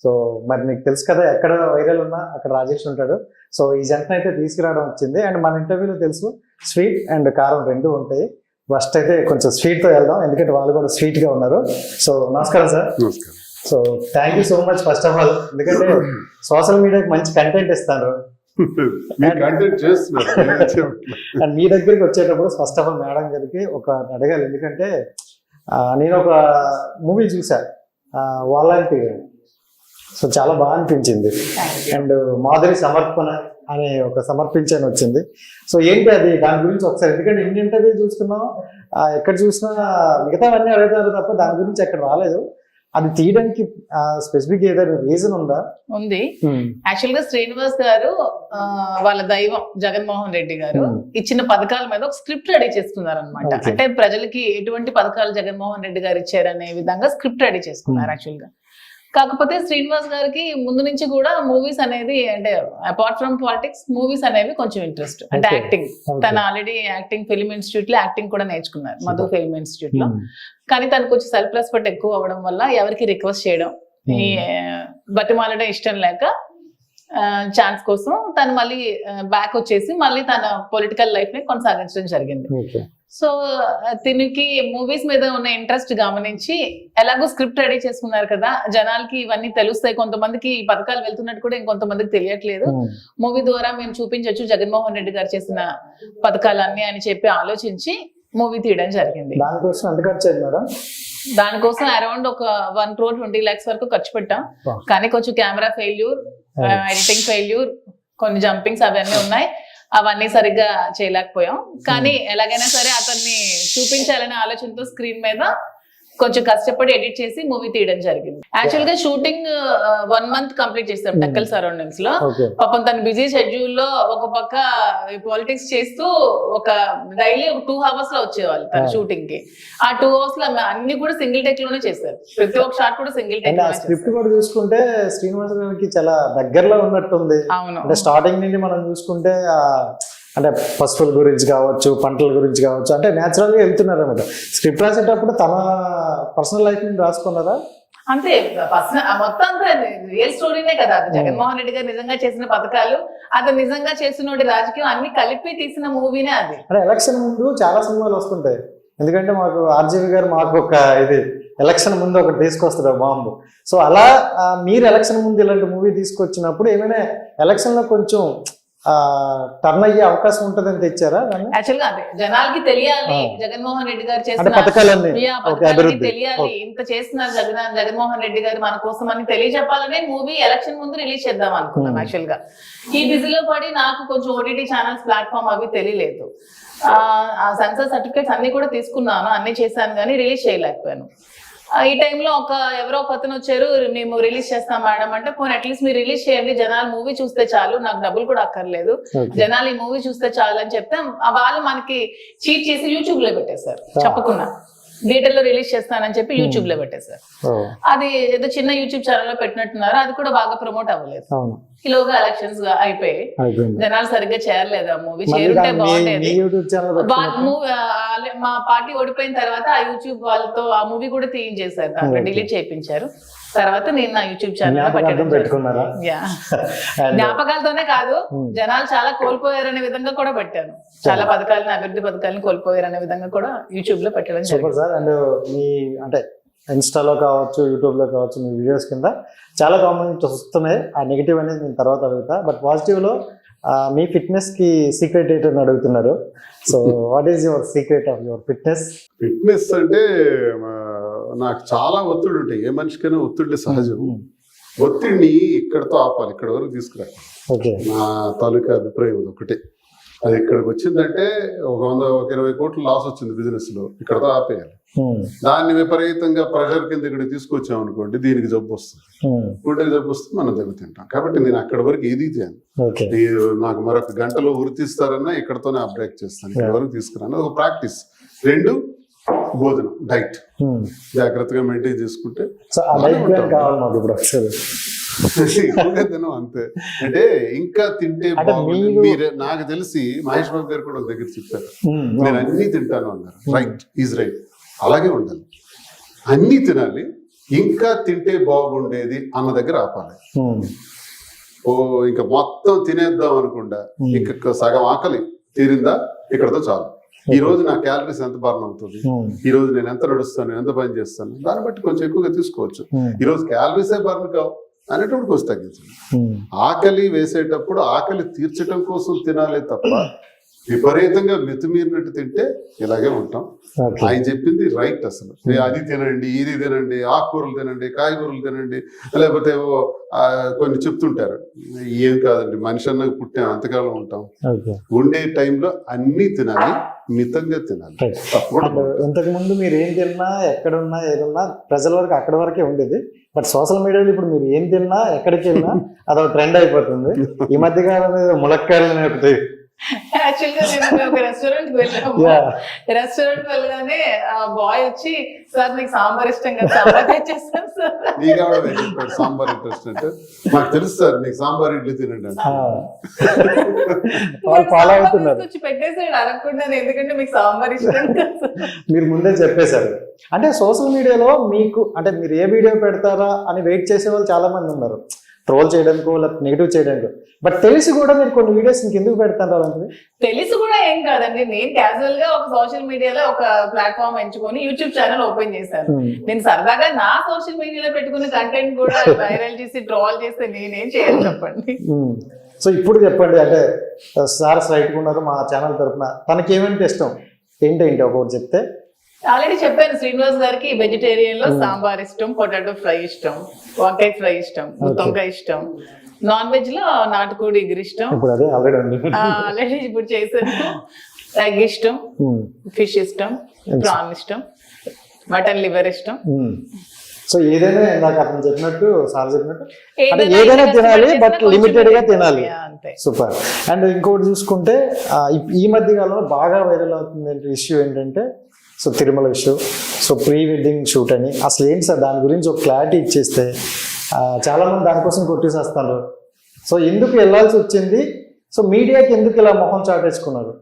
So మరి నీకు తెలుసు కదా, ఎక్కడ వైరల్ ఉన్నా అక్కడ రాజేష్ ఉంటాడు. సో ఈ జంటను అయితే తీసుకురావడం వచ్చింది. అండ్ మన ఇంటర్వ్యూలో తెలుసు స్వీట్ అండ్ కారం రెండు ఉంటాయి. ఫస్ట్ అయితే కొంచెం స్వీట్తో వెళ్దాం, ఎందుకంటే వాళ్ళు కూడా స్వీట్గా ఉన్నారు. సో నమస్కారం సార్. నమస్కారం. So thank you so much first of all, ఎందుకంటే సోషల్ మీడియాకి మంచి కంటెంట్ ఇస్తారు అండ్ మీ దగ్గరికి వచ్చేటప్పుడు ఫస్ట్ ఆఫ్ ఆల్ మేడం గారికి ఒక అడగాలి, ఎందుకంటే నేను ఒక మూవీ చూసా వాలంటీర్. సో చాలా బాగా అనిపించింది. అండ్ మాధురి సమర్పణ అనే ఒక సమర్పించని వచ్చింది. సో ఏంటి అది, దాని గురించి ఒకసారి, ఎందుకంటే ఇన్ని ఇంటర్వ్యూ చూస్తున్నాం, ఎక్కడ చూసినా మిగతావన్నీ అడుగుతారు తప్ప దాని గురించి ఎక్కడ రాలేదు. అది తీయడానికి స్పెసిఫిక్ ఏదైనా రీజన్ ఉందా? ఉంది. యాక్చువల్ గా శ్రీనివాస్ గారు వాళ్ళ దైవం జగన్మోహన్ రెడ్డి గారు ఇచ్చిన పథకాల మీద ఒక స్క్రిప్ట్ రెడీ చేసుకున్నారు అనమాట. అంటే ప్రజలకి ఎటువంటి పథకాలు జగన్మోహన్ రెడ్డి గారు ఇచ్చారనే విధంగా స్క్రిప్ట్ రెడీ చేసుకున్నారు యాక్చువల్ గా. కాకపోతే శ్రీనివాస్ గారికి ముందు నుంచి కూడా మూవీస్ అనేది, అంటే అపార్ట్ ఫ్రమ్ పాలిటిక్స్, మూవీస్ అనేవి కొంచెం ఇంట్రెస్ట్. అంటే యాక్టింగ్, తను ఆల్రెడీ యాక్టింగ్ ఫిల్మ్ ఇన్స్టిట్యూట్ లో యాక్టింగ్ కూడా నేర్చుకున్నారు, మధు ఫిల్మ్ ఇన్స్టిట్యూట్ లో. కానీ తను కొంచెం సెల్ఫ్ రెస్పెక్ట్ ఎక్కువ అవ్వడం వల్ల ఎవరికి రిక్వెస్ట్ చేయడం, ఈ బతిమాలడం ఇష్టం లేక ఛాన్స్ కోసం తను మళ్ళీ బ్యాక్ వచ్చేసి మళ్ళీ తన పొలిటికల్ లైఫ్ ని కొనసాగించడం జరిగింది. సో దీనికి మూవీస్ మీద ఉన్న ఇంట్రెస్ట్ గమనించి, ఎలాగో స్క్రిప్ట్ రెడీ చేసుకున్నారు కదా, జనాలకి ఇవన్నీ తెలుస్తాయి, కొంతమందికి ఈ పథకాలు వెళ్తున్నట్టు కూడా ఇంకొంతమందికి తెలియట్లేదు, మూవీ ద్వారా మేము చూపించవచ్చు జగన్మోహన్ రెడ్డి గారు చేసిన పథకాలన్నీ అని చెప్పి ఆలోచించి మూవీ తీయడం జరిగింది. దానికోసం అరౌండ్ ఒక 1.20 crore వరకు ఖర్చు పెట్టాం. కానీ కొంచెం కెమెరా ఫెయిల్యూర్, ఎడిటింగ్ ఫెయిల్యూర్, కొన్ని జంపింగ్స్ అవన్నీ ఉన్నాయి, అవన్నీ సరిగ్గా చేయలేకపోయాం. కానీ ఎలాగైనా సరే అతన్ని చూపించాలనే ఆలోచనతో స్క్రీన్ మీద కొంచెం కష్టపడి ఎడిట్ చేసి మూవీ తీయడం జరిగింది. యాక్చువల్ గా షూటింగ్ 1 month కంప్లీట్ చేస్తాం టెక్కల్ సరౌండింగ్స్ లో. పాపం తన బిజీ షెడ్యూల్ లో ఒక పక్క పాలిటిక్స్ చేస్తూ ఒక డైలీ 2 hours లో వచ్చేవాళ్ళు తన షూటింగ్ కి. ఆ 2 hours లో అన్ని కూడా సింగిల్ టేక్ లోనే చేశారు, ప్రతి ఒక్క షాట్ కూడా సింగిల్ టేక్. స్క్రిప్ట్ కూడా చూసుకుంటే శ్రీనివాస్ గారికి చాలా దగ్గరలో ఉన్నట్టుంది. అంటే స్టార్టింగ్ నుండి మనం చూసుకుంటే అంటే పశువుల గురించి కావచ్చు, పంటల గురించి కావచ్చు, అంటే న్యాచురల్ గా వెళ్తున్నారు అనమాట. స్క్రిప్ట్ రాసేటప్పుడు తన పర్సనల్ లైఫ్ ని రాసుకున్నారా? అంతే, మొత్తం అంతా రియల్ స్టోరీనే కదా. జగన్మోహన్ రెడ్డి గారు నిజంగా చేసిన పథకాలు, అతను నిజంగా చేసిన రాజకీయం అన్ని కలిపి తీసిన మూవీనే అది. అంటే ఎలక్షన్ ముందు చాలా సినిమాలు వస్తుంటాయి, ఎందుకంటే మాకు ఆర్జీవి గారు మాకు ఒక ఇది ఎలక్షన్ ముందు ఒకటి తీసుకొస్తారు బాంబు. సో అలా మీరు ఎలక్షన్ ముందు ఇలాంటి మూవీ తీసుకొచ్చినప్పుడు ఏమైనా ఎలక్షన్ లో కొంచెం టర్న్ అయ్యే అవకాశం ఉంటుందని తెచ్చారా? యాక్చువల్ గా అదే జనాలకి తెలియాలి, జగన్మోహన్ రెడ్డి గారు చేసిన పథకాలన్నీ తెలియాలి, ఇంత చేస్తున్నారు జగన్మోహన్ రెడ్డి గారు మన కోసం అని తెలియజెప్పాలనే మూవీ ఎలక్షన్ ముందు రిలీజ్ చేద్దాం అనుకున్నాం. యాక్చువల్ గా ఈ బిజీలో పడి నాకు కొంచెం ఓటీటీ ఛానల్స్ ప్లాట్ఫామ్ అవి తెలియలేదు. ఆ సెన్సర్ సర్టిఫికేట్స్ అన్ని కూడా తీసుకున్నాను, అన్ని చేశాను, కానీ రిలీజ్ చేయలేకపోయాను. ఈ టైంలో ఎవరో ఒక అతను వచ్చారు, మేము రిలీజ్ చేస్తాం మేడం అంటే, పోనీ అట్లీస్ట్ మీరు రిలీజ్ చేయండి, జనాలు మూవీ చూస్తే చాలు, నాకు డబ్బులు కూడా అక్కర్లేదు, జనాలు ఈ మూవీ చూస్తే చాలు అని చెప్తే వాళ్ళు మనకి చీట్ చేసి యూట్యూబ్ లో పెట్టేశారు. చెప్పకుండా థియేటర్ లో రిలీజ్ చేస్తానని చెప్పి యూట్యూబ్ లో పెట్టేశారు. అది ఏదో చిన్న యూట్యూబ్ ఛానల్ లో పెట్టినట్టున్నారు, అది కూడా బాగా ప్రమోట్ అవ్వలేదు. ఈలోగా ఎలక్షన్స్ అయిపోయి జనాలు సరిగ్గా చేరలేదు. ఆ మూవీ చేరుంటే బాగుండేది. మా పార్టీ ఓడిపోయిన తర్వాత ఆ యూట్యూబ్ వాళ్ళతో ఆ మూవీ కూడా తీయించేశారు, దాంట్లో డిలీట్ చేయించారు. తర్వాత నేను నా యూట్యూబ్ ఛానల్ పెట్టుకున్నారా? జ్ఞాపకాలతోనే కాదు, జనాలు చాలా కోల్పోయారనే విధంగా కూడా పెట్టాను. చాలా పథకాలను, అభివృద్ధి పథకాలను కోల్పోయారనే విధంగా కూడా యూట్యూబ్ లో పెట్టడం జరిగింది. అండ్ మీ అంటే ఇన్స్టాలో కావచ్చు, యూట్యూబ్ లో కావచ్చు, మీ వీడియోస్ కింద చాలా కామెంట్స్ వస్తున్నాయి. ఆ నెగిటివ్ అనేది నేను తర్వాత అడుగుతా, బట్ పాజిటివ్ లో మీ ఫిట్నెస్ కి సీక్రెట్ ఏంటని అడుగుతున్నారు. So what is your secret of your fitness? Fitness అంటే నాకు చాలా ఒత్తిడి ఉంటాయి, ఏ మనిషికైనా ఒత్తిడి సహజం. ఒత్తిడిని ఇక్కడతో ఆపాలి, ఇక్కడ వరకు తీసుకురావాలి. నా తాలూకా అభిప్రాయం ఒకటే, అది ఇక్కడికి వచ్చిందంటే ఒక 120 కోట్లు లాస్ వచ్చింది బిజినెస్ లో, ఇక్కడతో ఆపేయాలి. దాన్ని విపరీతంగా ప్రెషర్ కింద ఇక్కడ తీసుకొచ్చాం అనుకోండి, దీనికి జబ్బు వస్తుంది, గుండెకి జబ్బు వస్తే మనం దెబ్బతింటాం. కాబట్టి నేను అక్కడి వరకు ఏది చేయను. నాకు మరొక గంటలో గుర్తిస్తారన్నా ఇక్కడతోనే ఆ బ్రేక్ చేస్తాను, ఇక్కడ వరకు తీసుకురాను. ఒక ప్రాక్టీస్. 2 భోజనం, డైట్ జాగ్రత్తగా మెయింటైన్ చేసుకుంటే తినం అంతే. అంటే ఇంకా తింటే మీరే, నాకు తెలిసి మహేష్ బాబు గారు కూడా ఒక దగ్గర చెప్పారు, నేను అన్ని తింటాను అన్నారు. రైట్ ఈజ్ రైట్, అలాగే ఉండాలి, అన్ని తినాలి. ఇంకా తింటే బాగుండేది అన్న దగ్గర ఆపాలి. ఓ ఇంకా మొత్తం తినేద్దాం అనుకుండా ఇంకా సగం ఆకలి తీరిందా ఇక్కడతో చాలు. ఈ రోజు నా క్యాలరీస్ ఎంత బర్న్ అవుతుంది, ఈ రోజు నేను ఎంత నడుస్తాను, ఎంత పని చేస్తాను, దాన్ని బట్టి కొంచెం ఎక్కువగా తీసుకోవచ్చు. ఈ రోజు క్యాలరీసే బర్న్ కావు అనేటప్పుడు కొంచెం తగ్గించండి. ఆకలి వేసేటప్పుడు ఆకలి తీర్చడం కోసం తినాలే తప్ప విపరీతంగా మితిమీరినట్టు తింటే ఇలాగే ఉంటాం. ఆయన చెప్పింది రైట్. అసలు అది తినండి, ఇది తినండి, ఆకుకూరలు తినండి, కాయగూరలు తినండి, లేకపోతే కొన్ని చెప్తుంటారు. ఏం కాదండి, మనిషి అన్నది పుట్టాం, ఎంతకాలం ఉంటాం, ఉండే టైంలో అన్ని తినాలి, మితంగా తినాలి. ఇంతకు ముందు మీరు ఏం తిన్నా, ఎక్కడున్నా, ఏదన్నా ప్రజల వరకు అక్కడ వరకే ఉండేది. బట్ సోషల్ మీడియాలో ఇప్పుడు మీరు ఏం తిన్నా, ఎక్కడికి వెళ్ళినా అదొక ట్రెండ్ అయిపోతుంది. ఈ మధ్య కాలంలో ములక్కాయలు ఒకటి. యాక్చువల్గా నేను ఒక రెస్టారెంట్ కి వెళ్ళాము. రెస్టారెంట్ వెళ్ళగానే ఆ బాయ్ వచ్చి, సార్ మీకు సాంబార్ ఇష్టం కదా, సాంబార్ తెచ్చేస్తాను సార్. సాంబార్ ఇంట్రెస్ట్ అంటే మాకు తెలుసు సార్, మీకు సాంబార్ ఇడ్లీ తినండి ఫాలో అవుతున్నారు. వచ్చి పెట్టేసాడు అడగకుండానే, ఎందుకంటే మీకు సాంబార్ ఇష్టం కదా. మీరు ముందే చెప్పేశారు. అంటే సోషల్ మీడియాలో మీకు అంటే మీరు ఏ వీడియో పెడతారా అని వెయిట్ చేసే వాళ్ళు చాలా మంది ఉన్నారు, ట్రోల్ చేయడానికో లేకపోతే నెగిటివ్ చేయడానికో. బట్ తెలిసి కూడా మీరు కొన్ని వీడియోస్ ఇంకెందుకు పెడతారు అలాంటివి? తెలిసి కూడా ఏం కాదండి, నేను క్యాజువల్ గా ఒక సోషల్ మీడియాలో ఒక ప్లాట్ఫామ్ ఎంచుకొని యూట్యూబ్ ఛానల్ ఓపెన్ చేశాను. నేను సరదాగా నా సోషల్ మీడియాలో పెట్టుకున్న కంటెంట్ కూడా వైరల్ చేసి ట్రోల్ చేస్తే నేనేం చేయాలి చెప్పండి. సో ఇప్పుడు చెప్పండి, అంటే సార్ స్ట్రైట్ ఉన్నారు మా ఛానల్ తరఫున, తనకి ఏమంటే ఇష్టం ఏంటంటే ఒకటి చెప్తే. ఆల్రెడీ చెప్పాను, శ్రీనివాస్ గారికి వెజిటేరియన్ లో సాంబార్ ఇష్టం, పొటాటో ఫ్రై ఇష్టం, వంకాయ ఫ్రై ఇష్టం, గుత్తొంకాయ ఇష్టం, నాన్ వెజ్ లో నాటుకోడి ఎగురు ఇష్టం, ఆల్రెడీ ఇప్పుడు చేశాను, ఎగ్ ఇష్టం, ఫిష్ ఇష్టం, ప్రాన్ ఇష్టం, మటన్ లివర్ ఇష్టం. సో ఏదైనా నాకు అతను చెప్పినట్టు, సార్ చెప్పినట్టు ఏదైనా తినాలి, బట్ లిమిటెడ్ గా తినాలి. సూపర్. అండ్ ఇంకోటి చూసుకుంటే ఈ మధ్య కాలంలో బాగా వైరల్ అవుతుంది ఇష్యూ ఏంటంటే, so Tirumala issue. So pre wedding shoot అని అసలు ఏంటి సార్, దాని గురించి ఒక క్లారిటీ ఇచ్చేస్తే. చాలా మంది దానికోసం కొట్టేసేస్తారు. సో ఎందుకు వెళ్ళాల్సి వచ్చింది, సో మీడియాకి ఎందుకు ఇలా మొహం చాటేసుకున్నారు?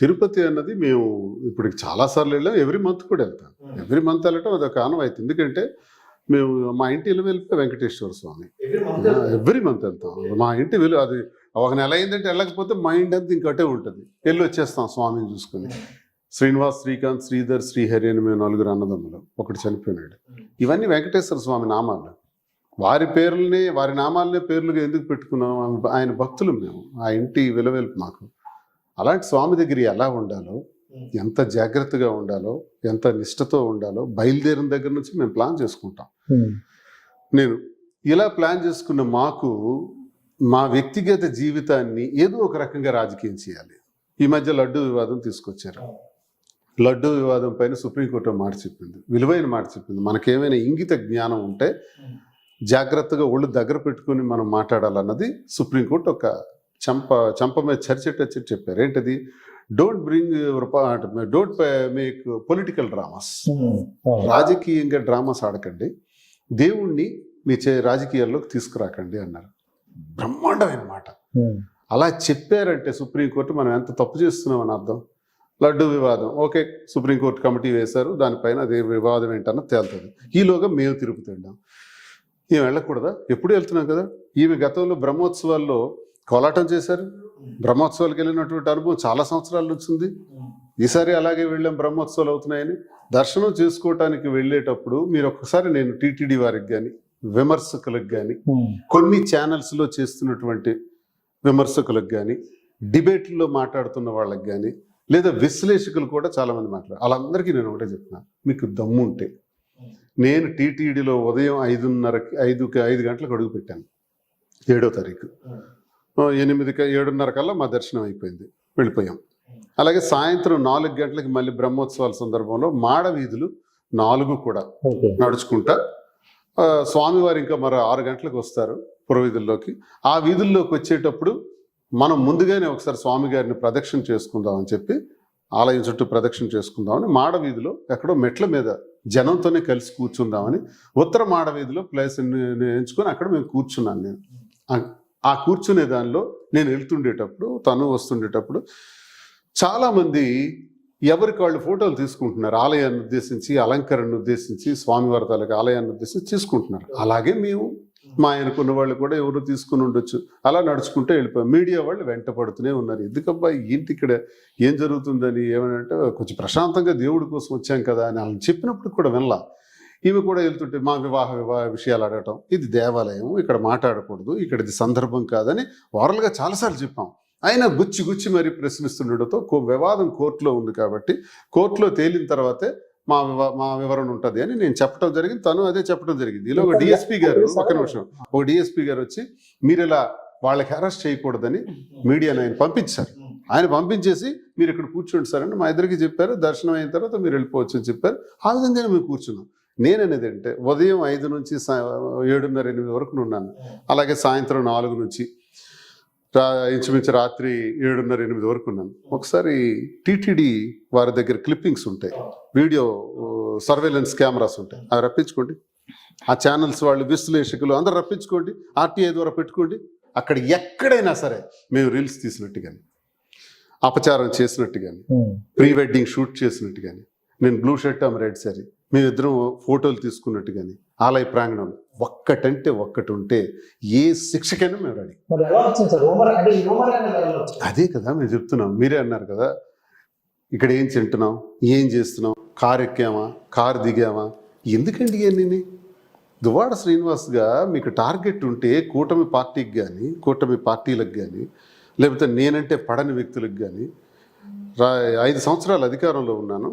తిరుపతి అన్నది మేము ఇప్పుడు చాలా సార్లు వెళ్ళాం, ఎవ్రీ మంత్ కూడా వెళ్తాం. ఎవ్రీ మంత్ వెళ్ళటం అదొక ఆనవాయితీ. ఎందుకంటే మేము మా ఇంటి ఇల్లు వెళ్తే వెంకటేశ్వర స్వామి ఎవ్రీ మంత్ వెళ్తాం. మా ఇంటి విలువ అది ఒక నెల అయిందంటే వెళ్ళకపోతే మైండ్ అంతా ఇంకటే ఉంటుంది, వెళ్ళి వచ్చేస్తాం స్వామిని చూసుకుని. శ్రీనివాస్, శ్రీకాంత్, శ్రీధర్, శ్రీహరి అని మేము 4 అన్నదమ్ములు, ఒకటి చనిపోయినాడు. ఇవన్నీ వెంకటేశ్వర స్వామి నామాలు. వారి పేర్లనే, వారి నామాలనే పేర్లుగా ఎందుకు పెట్టుకున్నాం? ఆయన భక్తులు మేము, ఆ ఇంటి విలువెల్పు మాకు. అలాంటి స్వామి దగ్గర ఎలా ఉండాలో, ఎంత జాగ్రత్తగా ఉండాలో, ఎంత నిష్ఠతో ఉండాలో బయలుదేరిన దగ్గర నుంచి మేము ప్లాన్ చేసుకుంటాం. నేను ఇలా ప్లాన్ చేసుకున్న మాకు మా వ్యక్తిగత జీవితాన్ని ఏదో ఒక రకంగా రాజకీయం చేయాలి. ఈ మధ్య లడ్డు వివాదం తీసుకొచ్చారు. లడ్డు వివాదం పైన సుప్రీంకోర్టు మాట చెప్పింది, విలువైన మాట చెప్పింది. మనకేమైనా ఇంగిత జ్ఞానం ఉంటే జాగ్రత్తగా ఒళ్ళు దగ్గర పెట్టుకుని మనం మాట్లాడాలన్నది సుప్రీంకోర్టు ఒక చంప మీద చర్చెట్టచ్చి చెప్పారు. ఏంటది? Don't make political dramas. రాజకీయంగా డ్రామాస్ ఆడకండి, దేవుణ్ణి మీ రాజకీయాల్లోకి తీసుకురాకండి అన్నారు. బ్రహ్మాండమైన మాట. అలా చెప్పారంటే సుప్రీంకోర్టు మనం ఎంత తప్పు చేస్తున్నామని అర్థం. లడ్డు వివాదం, ఓకే, సుప్రీంకోర్టు కమిటీ వేశారు, దానిపైన అదే వివాదం ఏంటన్నా తేలుతుంది. ఈలోగా మేము తిరుపతి వెళ్ళాం. ఈమె వెళ్ళకూడదా? ఎప్పుడు వెళ్తున్నాం కదా. ఈమె గతంలో బ్రహ్మోత్సవాల్లో కోలాటం చేశారు. బ్రహ్మోత్సవాలకు వెళ్ళినటువంటి అనుభవం చాలా సంవత్సరాల నుంచి ఉంది. ఈసారి అలాగే వెళ్ళాం, బ్రహ్మోత్సవాలు అవుతున్నాయని. దర్శనం చేసుకోవటానికి వెళ్ళేటప్పుడు మీరు ఒక్కసారి, నేను టీటీడీ వారికి కానీ విమర్శకులకు కానీ, కొన్ని ఛానల్స్లో చేస్తున్నటువంటి విమర్శకులకు కానీ, డిబేట్లో మాట్లాడుతున్న వాళ్ళకి కానీ, లేదా విశ్లేషకులు కూడా చాలామంది మాట్లాడారు. వాళ్ళందరికీ నేను ఒకటే చెప్తున్నాను, మీకు దమ్ము ఉంటే. నేను టీటీడీలో ఉదయం 5 గంటలకు అడుగు పెట్టాను 7వ తారీఖు. 7:30 కల్లా మా దర్శనం అయిపోయింది, వెళ్ళిపోయాం. అలాగే సాయంత్రం 4 గంటలకి మళ్ళీ బ్రహ్మోత్సవాల సందర్భంలో మాడ వీధులు 4 కూడా నడుచుకుంటా, స్వామివారు ఇంకా మరో 6 గంటలకు వస్తారు పురవీధుల్లోకి. ఆ వీధుల్లోకి వచ్చేటప్పుడు మనం ముందుగానే ఒకసారి స్వామి గారిని ప్రదక్షిణ చేసుకుందామని చెప్పి, ఆలయం చుట్టూ ప్రదక్షిణ చేసుకుందామని మాడ వీధిలో ఎక్కడో మెట్ల మీద జనంతోనే కలిసి కూర్చుందామని ఉత్తర మాడ వీధిలో ప్లేస్ ఎంచుకొని అక్కడ మేము కూర్చున్నాను. నేను ఆ కూర్చునే దానిలో నేను వెళ్తుండేటప్పుడు, తను వస్తుండేటప్పుడు చాలామంది ఎవరికి వాళ్ళు ఫోటోలు తీసుకుంటున్నారు, ఆలయాన్ని ఉద్దేశించి, అలంకరణను ఉద్దేశించి, స్వామివారి తాలూకు ఆలయాన్ని ఉద్దేశించి తీసుకుంటున్నారు. అలాగే మేము మా ఆయనకున్న వాళ్ళు కూడా ఎవరు తీసుకుని ఉండొచ్చు, అలా నడుచుకుంటూ వెళ్ళిపోయాం. మీడియా వాళ్ళు వెంట పడుతూనే ఉన్నారు. ఎందుకబ్బా ఏంటి ఇక్కడ ఏం జరుగుతుందని, ఏమనంటే కొంచెం ప్రశాంతంగా దేవుడి కోసం వచ్చాం కదా అని వాళ్ళని చెప్పినప్పుడు కూడా వినలా. ఈమె కూడా వెళ్తుంటే మా వివాహ విషయాలు అడగటం, ఇది దేవాలయం, ఇక్కడ మాట్లాడకూడదు, ఇక్కడ ఇది సందర్భం కాదని ఓరల్గా చాలాసార్లు చెప్పాం. ఆయన గుచ్చి మరి ప్రశ్నిస్తుండటంతో వివాదం కోర్టులో ఉంది కాబట్టి కోర్టులో తేలిన తర్వాతే మా వివరణ ఉంటుంది అని నేను చెప్పడం జరిగింది, తను అదే చెప్పడం జరిగింది. ఇలా ఒక డిఎస్పీ గారు, ఒక నిమిషం, ఒక డిఎస్పీ గారు వచ్చి మీరు ఇలా వాళ్ళకి అరెస్ట్ చేయకూడదని మీడియాని ఆయన పంపించారు. ఆయన పంపించేసి మీరు ఇక్కడ కూర్చోండి సార్ అని మా ఇద్దరికి చెప్పారు. దర్శనం అయిన తర్వాత మీరు వెళ్ళిపోవచ్చు అని చెప్పారు. ఆ విధంగానే మేము కూర్చున్నాం. నేననేది అంటే ఉదయం 5 నుంచి 7:30, 8 వరకు ఉన్నాను. అలాగే సాయంత్రం 4 నుంచి ఇంచుమించు రాత్రి 7:30, 8 వరకు ఉన్నాను. ఒకసారి టీటీడీ వారి దగ్గర క్లిప్పింగ్స్ ఉంటాయి, వీడియో సర్వేలెన్స్ కెమెరాస్ ఉంటాయి, అవి రప్పించుకోండి. ఆ ఛానల్స్ వాళ్ళు, విశ్లేషకులు అందరూ రప్పించుకోండి, ఆర్టీఐ ద్వారా పెట్టుకోండి. అక్కడ ఎక్కడైనా సరే మేము రీల్స్ తీసినట్టు కానీ, అపచారం చేసినట్టు కానీ, ప్రీ వెడ్డింగ్ షూట్ చేసినట్టు కానీ, నేను బ్లూ షర్ట్ ఆమె రెడ్ సారీ, మేమిద్దరం ఫోటోలు తీసుకున్నట్టు కానీ, ఆలయ ప్రాంగణం ఒక్కటంటే ఒక్కటి ఉంటే ఏ శిక్షకైనా మేము రెడీ. అదే కదా మేము చెప్తున్నాం. మీరే అన్నారు కదా, ఇక్కడ ఏం తింటున్నాం, ఏం చేస్తున్నాం, కారు ఎక్కామా, కారు దిగామా, ఎందుకండి ఇవన్నీ? దువ్వాడ శ్రీనివాస్గా మీకు టార్గెట్ ఉంటే కూటమి పార్టీకి కానీ, కూటమి పార్టీలకు కానీ, లేకపోతే నేనంటే పడని వ్యక్తులకు కానీ, 5 సంవత్సరాలు అధికారంలో ఉన్నాను,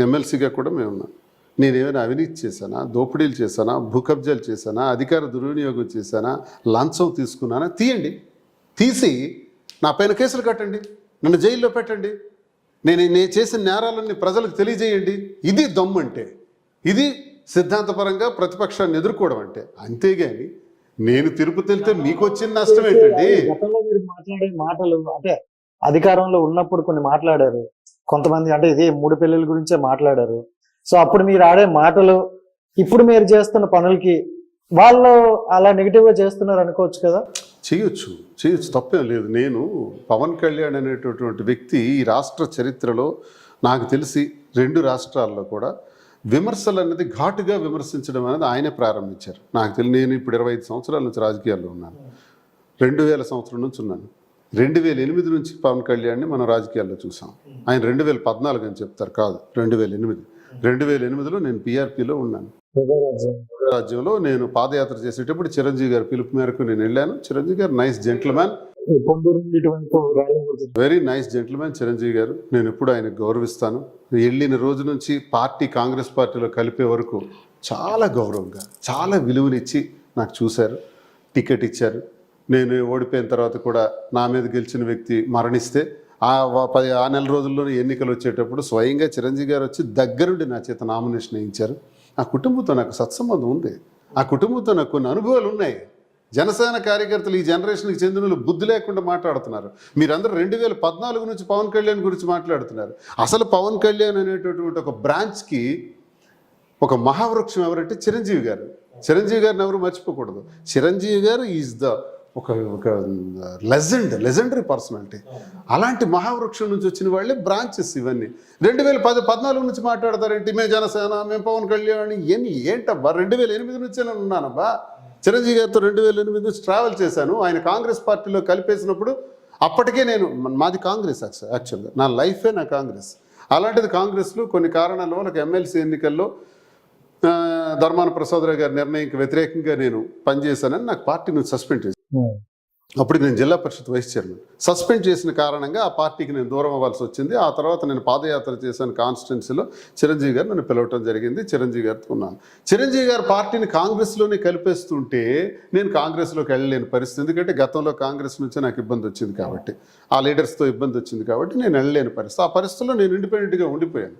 ఎమ్మెల్సీగా కూడా మేము ఉన్నాం. నేనేమైనా అవినీతి చేశానా, దోపిడీలు చేశానా, భూకబ్జాలు చేశానా, అధికార దుర్వినియోగం చేశానా, లంచం తీసుకున్నానా? తీయండి, తీసి నా పైన కేసులు కట్టండి, నన్ను జైల్లో పెట్టండి, నేను చేసిన నేరాలన్నీ ప్రజలకు తెలియజేయండి. ఇది దమ్ము అంటే, ఇది సిద్ధాంతపరంగా ప్రతిపక్షాన్ని ఎదుర్కోవడం అంటే. అంతేగాని నేను తిరుపతి వెళ్తే మీకు వచ్చిన నష్టం ఏంటండి? గతంలో మీరు మాట్లాడే మాటలు అంటే అధికారంలో ఉన్నప్పుడు కొన్ని మాట్లాడారు కొంతమంది, అంటే ఇది 3 పెళ్లిళ్ళ గురించే మాట్లాడారు. సో అప్పుడు మీరు ఆడే మాటలు ఇప్పుడు మీరు చేస్తున్న పనులకి వాళ్ళు అలా నెగిటివ్ గా చేస్తున్నారు అనుకోవచ్చు కదా? చేయొచ్చు, తప్పేం లేదు. నేను పవన్ కళ్యాణ్ అనేటటువంటి వ్యక్తి ఈ రాష్ట్ర చరిత్రలో నాకు తెలిసి 2 రాష్ట్రాల్లో కూడా విమర్శలు అనేది ఘాటుగా విమర్శించడం అనేది ఆయనే ప్రారంభించారు. నాకు తెలియదు, నేను ఇప్పుడు 25 సంవత్సరాల నుంచి రాజకీయాల్లో ఉన్నాను, 2000 సంవత్సరం నుంచి ఉన్నాను. 2008 నుంచి పవన్ కళ్యాణ్ని మనం రాజకీయాల్లో చూసాం. ఆయన 2014 అని చెప్తారు, కాదు 2008. 2008లో నేను పిఆర్పిలో ఉన్నాను. రాజ్యంలో నేను పాదయాత్ర చేసేటప్పుడు చిరంజీవి గారి పిలుపు మేరకు నేను వెళ్ళాను. చిరంజీవి గారు nice gentleman, very nice gentleman Chiranjeevi గారు. నేను ఎప్పుడు ఆయనకు గౌరవిస్తాను. వెళ్ళిన రోజు నుంచి పార్టీ కాంగ్రెస్ పార్టీలో కలిపే వరకు చాలా గౌరవంగా, చాలా విలువనిచ్చి నాకు చూశారు, టికెట్ ఇచ్చారు. నేను ఓడిపోయిన తర్వాత కూడా నా మీద గెలిచిన వ్యక్తి మరణిస్తే ఆ నెల రోజుల్లోనే ఎన్నికలు వచ్చేటప్పుడు స్వయంగా చిరంజీవి గారు వచ్చి దగ్గరుండి నా చేత నామినేషన్ వేయించారు. ఆ కుటుంబంతో నాకు సత్సంబంధం ఉంది, ఆ కుటుంబంతో నాకు కొన్ని అనుభవాలు ఉన్నాయి. జనసేన కార్యకర్తలు ఈ జనరేషన్కి చెందిన బుద్ధి లేకుండా మాట్లాడుతున్నారు. మీరందరూ 2014 నుంచి పవన్ కళ్యాణ్ గురించి మాట్లాడుతున్నారు. అసలు పవన్ కళ్యాణ్ అనేటటువంటి ఒక బ్రాంచ్కి ఒక మహావృక్షం ఎవరంటే చిరంజీవి గారు. చిరంజీవి గారిని ఎవరు మర్చిపోకూడదు. చిరంజీవి గారు ఈజ్ ద ఒక లెజెండరీ పర్సనాలిటీ. అలాంటి మహావృక్షం నుంచి వచ్చిన వాళ్ళే బ్రాంచెస్ ఇవన్నీ. 2014 నుంచి మాట్లాడతారేంటి? మేము జనసేన, మేము పవన్ కళ్యాణ్, ఇవన్నీ ఏంటబ్బా? 2008 నుంచే నేను ఉన్నానబ్బా. చిరంజీవి గారితో 2008 నుంచి ట్రావెల్ చేశాను. ఆయన కాంగ్రెస్ పార్టీలో కలిపేసినప్పుడు అప్పటికే మాది కాంగ్రెస్, యాక్చువల్గా నా లైఫే నా కాంగ్రెస్. అలాంటిది కాంగ్రెస్లో కొన్ని కారణాల వల్ల ఎమ్మెల్సీ ఎన్నికల్లో ధర్మాన ప్రసాదరావు గారి నిర్ణయంకి వ్యతిరేకంగా నేను పనిచేశానని నాకు పార్టీ నుంచి సస్పెండ్ చేశాను. అప్పుడు నేను జిల్లా పరిషత్ వైస్ చైర్మన్. సస్పెండ్ చేసిన కారణంగా ఆ పార్టీకి నేను దూరం అవ్వాల్సి వచ్చింది. ఆ తర్వాత నేను పాదయాత్ర చేశాను కాన్స్టిట్యున్సీలో. చిరంజీవి గారు నన్ను పిలవటం జరిగింది, చిరంజీవి గారితో ఉన్నాను. చిరంజీవి గారి పార్టీని కాంగ్రెస్లోనే కలిపేస్తుంటే నేను కాంగ్రెస్లోకి వెళ్ళలేని పరిస్థితి. ఎందుకంటే గతంలో కాంగ్రెస్ నుంచే నాకు ఇబ్బంది వచ్చింది కాబట్టి, ఆ లీడర్స్తో ఇబ్బంది వచ్చింది కాబట్టి నేను వెళ్ళలేని పరిస్థితి. ఆ పరిస్థితుల్లో నేను ఇండిపెండెంట్గా ఉండిపోయాను.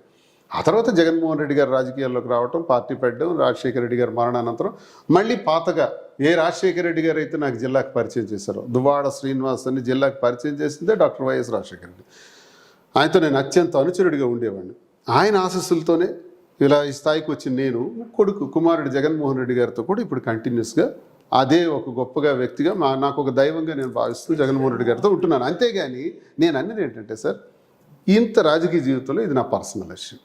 ఆ తర్వాత జగన్మోహన్ రెడ్డి గారు రాజకీయాల్లోకి రావటం, పార్టీ పెట్టడం, రాజశేఖర రెడ్డి గారు మరణానంతరం మళ్ళీ పాతగా ఏ రాజశేఖర రెడ్డి గారు అయితే నాకు జిల్లాకు పరిచయం చేశారో, దువ్వాడ శ్రీనివాస్ అని జిల్లాకు పరిచయం చేసిందే డాక్టర్ వైఎస్ రాజశేఖర రెడ్డి. ఆయనతో నేను అత్యంత అనుచరుడిగా ఉండేవాడిని. ఆయన ఆశస్సులతోనే ఇలా ఈ స్థాయికి వచ్చిన నేను కుమారుడు జగన్మోహన్ రెడ్డి గారితో కూడా ఇప్పుడు కంటిన్యూస్గా అదే ఒక గొప్పగా వ్యక్తిగా నాకు ఒక దైవంగా నేను భావిస్తూ జగన్మోహన్ రెడ్డి గారితో ఉంటున్నాను. అంతేగాని నేను అన్నది ఏంటంటే సార్, ఇంత రాజకీయ జీవితంలో ఇది నా పర్సనల్ ఇష్యూ.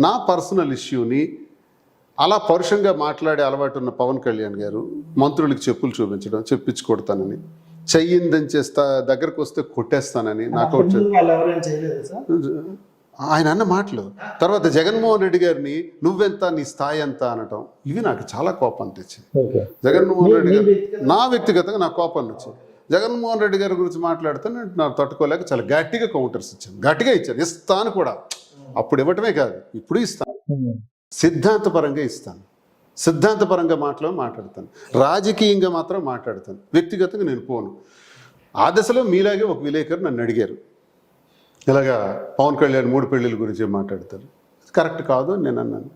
నా పర్సనల్ ఇష్యూని అలా పరుషంగా మాట్లాడే అలవాటు ఉన్న పవన్ కళ్యాణ్ గారు మంత్రులకి చెప్పులు చూపించడం, చెప్పించి కొడతానని, చెయ్యిందని చేస్తా, దగ్గరకు వస్తే కొట్టేస్తానని, నాకౌట్ వాళ్ళు ఎవరైనా చేయలేదు సార్. ఆయన అన్న మాటలు. తర్వాత జగన్మోహన్ రెడ్డి గారిని నువ్వెంత, నీ స్థాయి ఎంత అనటం, ఇవి నాకు చాలా కోపాన్ని తెచ్చింది. ఓకే. జగన్మోహన్ రెడ్డి గారు నా వ్యక్తిగతంగా నాకు కోపాన్ని వచ్చింది. జగన్మోహన్ రెడ్డి గారి గురించి మాట్లాడితే నాకు తట్టుకోలేక చాలా గట్టిగా కౌంటర్స్ ఇచ్చాను, గట్టిగా ఇచ్చాను. ఇస్తాను కూడా, అప్పుడు ఇవ్వటమే కాదు ఇప్పుడు ఇస్తాను, సిద్ధాంతపరంగా ఇస్తాను, సిద్ధాంతపరంగా మాట్లాడతాను, రాజకీయంగా మాత్రం మాట్లాడతాను, వ్యక్తిగతంగా నేను పోను. ఆ దశలో మీలాగే ఒక విలేకరు నన్ను అడిగారు, ఇలాగా పవన్ కళ్యాణ్ 3 పెళ్ళిళ్ళ గురించి మాట్లాడతారు, కరెక్ట్ కాదు అని నేను అన్నాను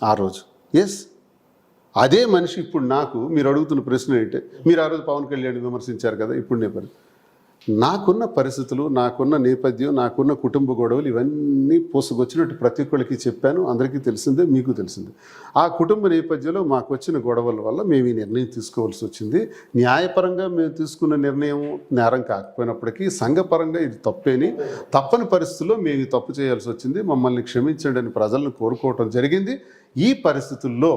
ఆ రోజు. ఎస్, అదే మనిషి ఇప్పుడు నాకు మీరు అడుగుతున్న ప్రశ్న ఏంటంటే, మీరు ఆ రోజు పవన్ కళ్యాణ్ విమర్శించారు కదా, ఇప్పుడు నాకున్న పరిస్థితులు, నాకున్న నేపథ్యం, నాకున్న కుటుంబ గొడవలు ఇవన్నీ పోసుకొచ్చినట్టు ప్రతి ఒక్కరికి చెప్పాను. అందరికీ తెలిసిందే, మీకు తెలిసిందే. ఆ కుటుంబ నేపథ్యంలో మాకు వచ్చిన గొడవల వల్ల మేము ఈ నిర్ణయం తీసుకోవాల్సి వచ్చింది. న్యాయపరంగా మేము తీసుకున్న నిర్ణయం నేరం కాకపోయినప్పటికీ సంఘపరంగా ఇది తప్పేని, తప్పని పరిస్థితుల్లో మేము ఈ తప్పు చేయాల్సి వచ్చింది, మమ్మల్ని క్షమించండి అని ప్రజలను కోరుకోవటం జరిగింది. ఈ పరిస్థితుల్లో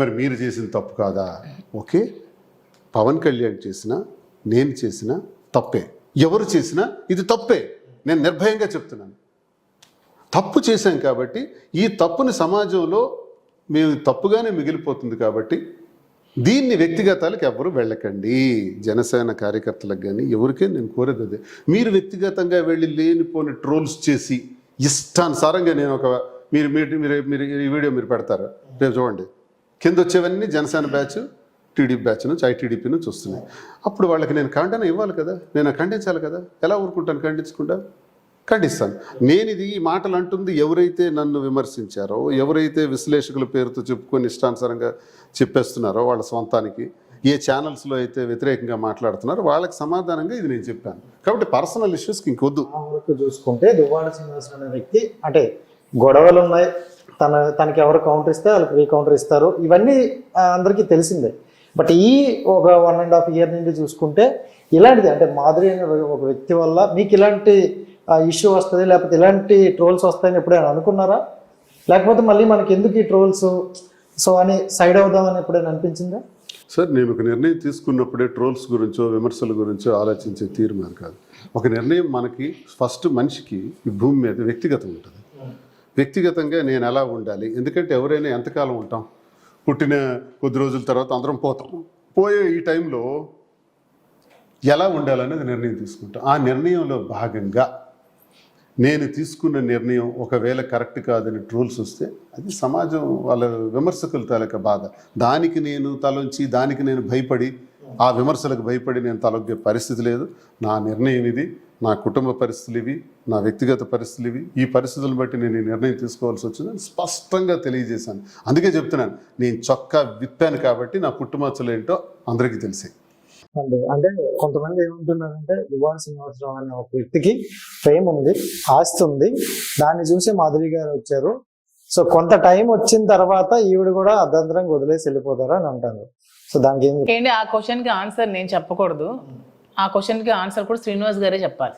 మరి మీరు చేసిన తప్పు కాదా? ఓకే, పవన్ కళ్యాణ్ చేసినా నేను చేసినా తప్పే, ఎవరు చేసినా ఇది తప్పే. నేను నిర్భయంగా చెప్తున్నాను, తప్పు చేశాం కాబట్టి ఈ తప్పుని సమాజంలో మేము తప్పుగానే మిగిలిపోతుంది కాబట్టి దీన్ని వ్యక్తిగతాలకు ఎవరు వెళ్ళకండి. జనసేన కార్యకర్తలకు కానీ ఎవరికే నేను కోరేది అదే. మీరు వ్యక్తిగతంగా వెళ్ళి లేనిపోని ట్రోల్స్ చేసి ఇష్టానుసారంగా నేను ఒక మీరు ఈ వీడియో మీరు పెడతారు రేపు చూడండి, కింద వచ్చేవన్నీ జనసేన బ్యాచ్, టీడీపీ బ్యాచ్ నుంచి, ఐటీడీపీ నుంచి వస్తున్నాయి. అప్పుడు వాళ్ళకి నేను ఖండన ఇవ్వాలి కదా, నేను ఖండించాలి కదా. ఎలా ఊరుకుంటాను? ఖండిస్తాను. నేను ఇది ఈ మాటలు అంటుంది ఎవరైతే నన్ను విమర్శించారో, ఎవరైతే విశ్లేషకుల పేరుతో చెప్పుకొని ఇష్టానుసారంగా చెప్పేస్తున్నారో వాళ్ళ సొంతానికి, ఏ ఛానల్స్లో అయితే వ్యతిరేకంగా మాట్లాడుతున్నారో వాళ్ళకి సమాధానంగా ఇది నేను చెప్పాను. కాబట్టి పర్సనల్ ఇష్యూస్కి ఇంకొద్దు. చూసుకుంటే దువ్వాడ శ్రీనివాసరావు అనే వ్యక్తి అంటే గొడవలు ఉన్నాయి, తనకి ఎవరు కౌంటర్ ఇస్తే వాళ్ళకి రీకౌంటర్ ఇస్తారు, ఇవన్నీ అందరికీ తెలిసిందే. బట్ ఈ ఒక 1.5 year నుండి చూసుకుంటే ఇలాంటిది అంటే మాధురి అనే ఒక వ్యక్తి వల్ల మీకు ఇలాంటి ఇష్యూ వస్తుంది, లేకపోతే ఇలాంటి ట్రోల్స్ వస్తాయని ఎప్పుడైనా అనుకున్నారా? లేకపోతే మళ్ళీ మనకి ఎందుకు ఈ ట్రోల్స్ సో అని సైడ్ అవుదామని ఎప్పుడైనా అనిపించిందా? సార్, నేను ఒక నిర్ణయం తీసుకున్నప్పుడే ట్రోల్స్ గురించో విమర్శల గురించో ఆలోచించే తీర్మానం కాదు. ఒక నిర్ణయం మనకి ఫస్ట్ మనిషికి ఈ భూమి మీద వ్యక్తిగతం ఉంటుంది. వ్యక్తిగతంగా నేను ఎలా ఉండాలి, ఎందుకంటే ఎవరైనా ఎంతకాలం ఉంటాం, పుట్టిన కొద్ది రోజుల తర్వాత అందరం పోతాం. పోయే ఈ టైంలో ఎలా ఉండాలనేది నిర్ణయం తీసుకుంటాం. ఆ నిర్ణయంలో భాగంగా నేను తీసుకున్న నిర్ణయం ఒకవేళ కరెక్ట్ కాదని ట్రోల్స్ వస్తే అది సమాజం వాళ్ళ విమర్శకుల తాలూకా బాధ. దానికి నేను తలొంచి, దానికి నేను భయపడి, ఆ విమర్శలకు భయపడి నేను తలొగ్గే పరిస్థితి లేదు. నా నిర్ణయం ఇది, నా కుటుంబ పరిస్థితులు ఇవి, నా వ్యక్తిగత పరిస్థితులు ఇవి, ఈ పరిస్థితులను బట్టి నేను ఈ నిర్ణయం తీసుకోవాల్సి వచ్చిందని స్పష్టంగా తెలియజేశాను. అందుకే చెప్తున్నాను, నేను చొక్కా విప్పాను కాబట్టి నా పుట్టుమచ్చలు ఏంటో అందరికీ తెలిసాయి. అంటే కొంతమంది ఏమంటున్నారంటే దువ్వాడ శ్రీనివాసరావు అనే ఒక వ్యక్తికి ఫేమ్ ఉంది, ఆస్తి ఉంది, దాన్ని చూసి మాధురి గారు వచ్చారు, సో కొంత టైం వచ్చిన తర్వాత ఈవిడ కూడా అర్ధంతరంగా వదిలేసి వెళ్ళిపోతారు అని అంటారు. సో దానికి ఏంటి ఆ క్వశ్చన్ కి ఆన్సర్ నేను చెప్పకూడదు, ఆ క్వశ్చన్ కి ఆన్సర్ కూడా శ్రీనివాస్ గారే చెప్పాలి.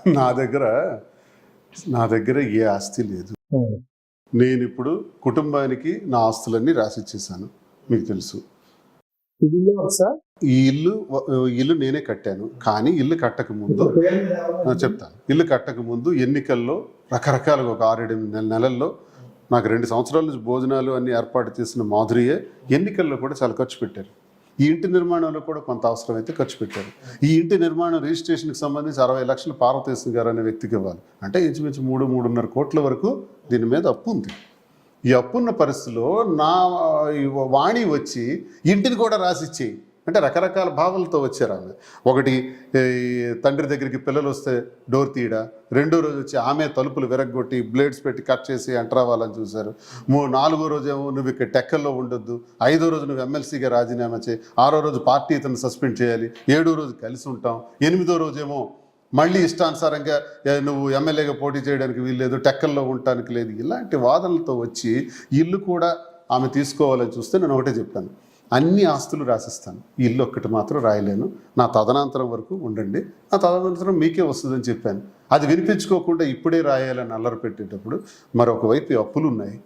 నా దగ్గర ఏ ఆస్తి లేదు. నేను ఇప్పుడు కుటుంబానికి నా ఆస్తులన్నీ రాసిచ్చేసాను, మీకు తెలుసు. ఈ ఇల్లు నేనే కట్టాను, కానీ ఇల్లు కట్టక ముందు చెప్తాను. ఇల్లు కట్టక ముందు ఎన్నికల్లో రకరకాలుగా ఒక 6-8 నెలల్లో నాకు 2 సంవత్సరాల నుంచి భోజనాలు అన్ని ఏర్పాటు చేసిన మాధురియే ఎన్నికల్లో కూడా చాలా ఖర్చు పెట్టారు. ఈ ఇంటి నిర్మాణంలో కూడా కొంత అవసరమైతే ఖర్చు పెట్టారు. ఈ ఇంటి నిర్మాణం రిజిస్ట్రేషన్కి సంబంధించి 60 లక్షలు పార్వతీశం గారు అనే వ్యక్తికి ఇవ్వాలి. అంటే ఇంచుమించు 3-3.5 కోట్ల వరకు దీని మీద అప్పు ఉంది. ఈ అప్పున్న పరిస్థితిలో నా వాణి వచ్చి ఇంటిని కూడా రాసిచ్చేయి అంటే రకరకాల భావాలతో వచ్చారు ఆమె. ఒకటి తండ్రి దగ్గరికి పిల్లలు వస్తే డోర్ తీయడా, రెండో రోజు వచ్చి ఆమె తలుపులు విరగొట్టి బ్లేడ్స్ పెట్టి కట్ చేసి ఎంటర్ అవ్వాలని చూశారు. 4వ రోజేమో నువ్వు ఇక్కడ టెక్కల్లో ఉండొద్దు, 5వ రోజు నువ్వు ఎమ్మెల్సీగా రాజీనామా చేయి, 6వ రోజు పార్టీ ఇతను సస్పెండ్ చేయాలి, 7వ రోజు కలిసి ఉంటాం, 8వ రోజేమో మళ్ళీ ఇష్టానుసారంగా నువ్వు ఎమ్మెల్యేగా పోటీ చేయడానికి వీల్లేదు, టెక్కల్లో ఉండటానికి లేదు. ఇలాంటి వాదనలతో వచ్చి ఇల్లు కూడా ఆమె తీసుకోవాలని చూస్తే నేను ఒకటే చెప్పాను, అన్ని ఆస్తులు రాసిస్తాను, ఈ ఇల్లు ఒక్కటి మాత్రం రాయలేను, నా తదనంతరం వరకు ఉండండి, నా తదనంతరం మీకే వస్తుందని చెప్పాను. అది వినిపించుకోకుండా ఇప్పుడే రాయాలని అల్లరి పెట్టేటప్పుడు మరొక వైపు ఈ అప్పులు ఉన్నాయి,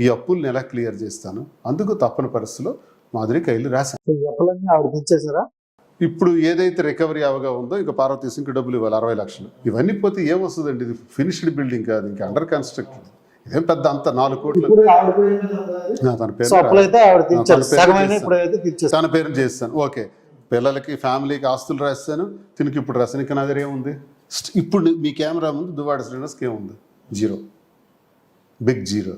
ఈ అప్పుల్ని ఎలా క్లియర్ చేస్తాను, అందుకు తప్పని పరిస్థితిలో మాధురికి ఇల్లు రాశాను. ఈ అప్పులన్నీ ఆవిడకి ఇచ్చేసారా? ఇప్పుడు ఏదైతే రికవరీ అవగా ఉందో ఇంకా పార్వతీస్ ఇంక డబ్బులు ఇవ్వాలి 60 లక్షలు. ఇవన్నీ పోతే ఏమొస్తుందండి, ఇది ఫినిష్డ్ బిల్డింగ్ కాదు, ఇంకా అండర్ కన్స్ట్రక్టెడ్. ఇదేం పెద్ద అంత 4 కోట్లు ఇప్పుడు ఆవిడ పేరు మీద ఉందా? తన పేరు సో అప్పులైతే ఆవిడ తీర్చారు, తన పేరు సగమైన చేస్తాను. ఇప్పుడైతే తీర్చేస్తారు. తన పేరుని చేస్తాను. ఓకే, పిల్లలకి ఫ్యామిలీకి ఆస్తులు రాస్తాను, తినికి ఇప్పుడు రాస్తాను. ఇంకా నా దగ్గర ఏముంది? ఇప్పుడు మీ కెమెరా ముందు దువ్వాడ శ్రీనివాస్కి ఏముంది? 0, బిగ్ 0.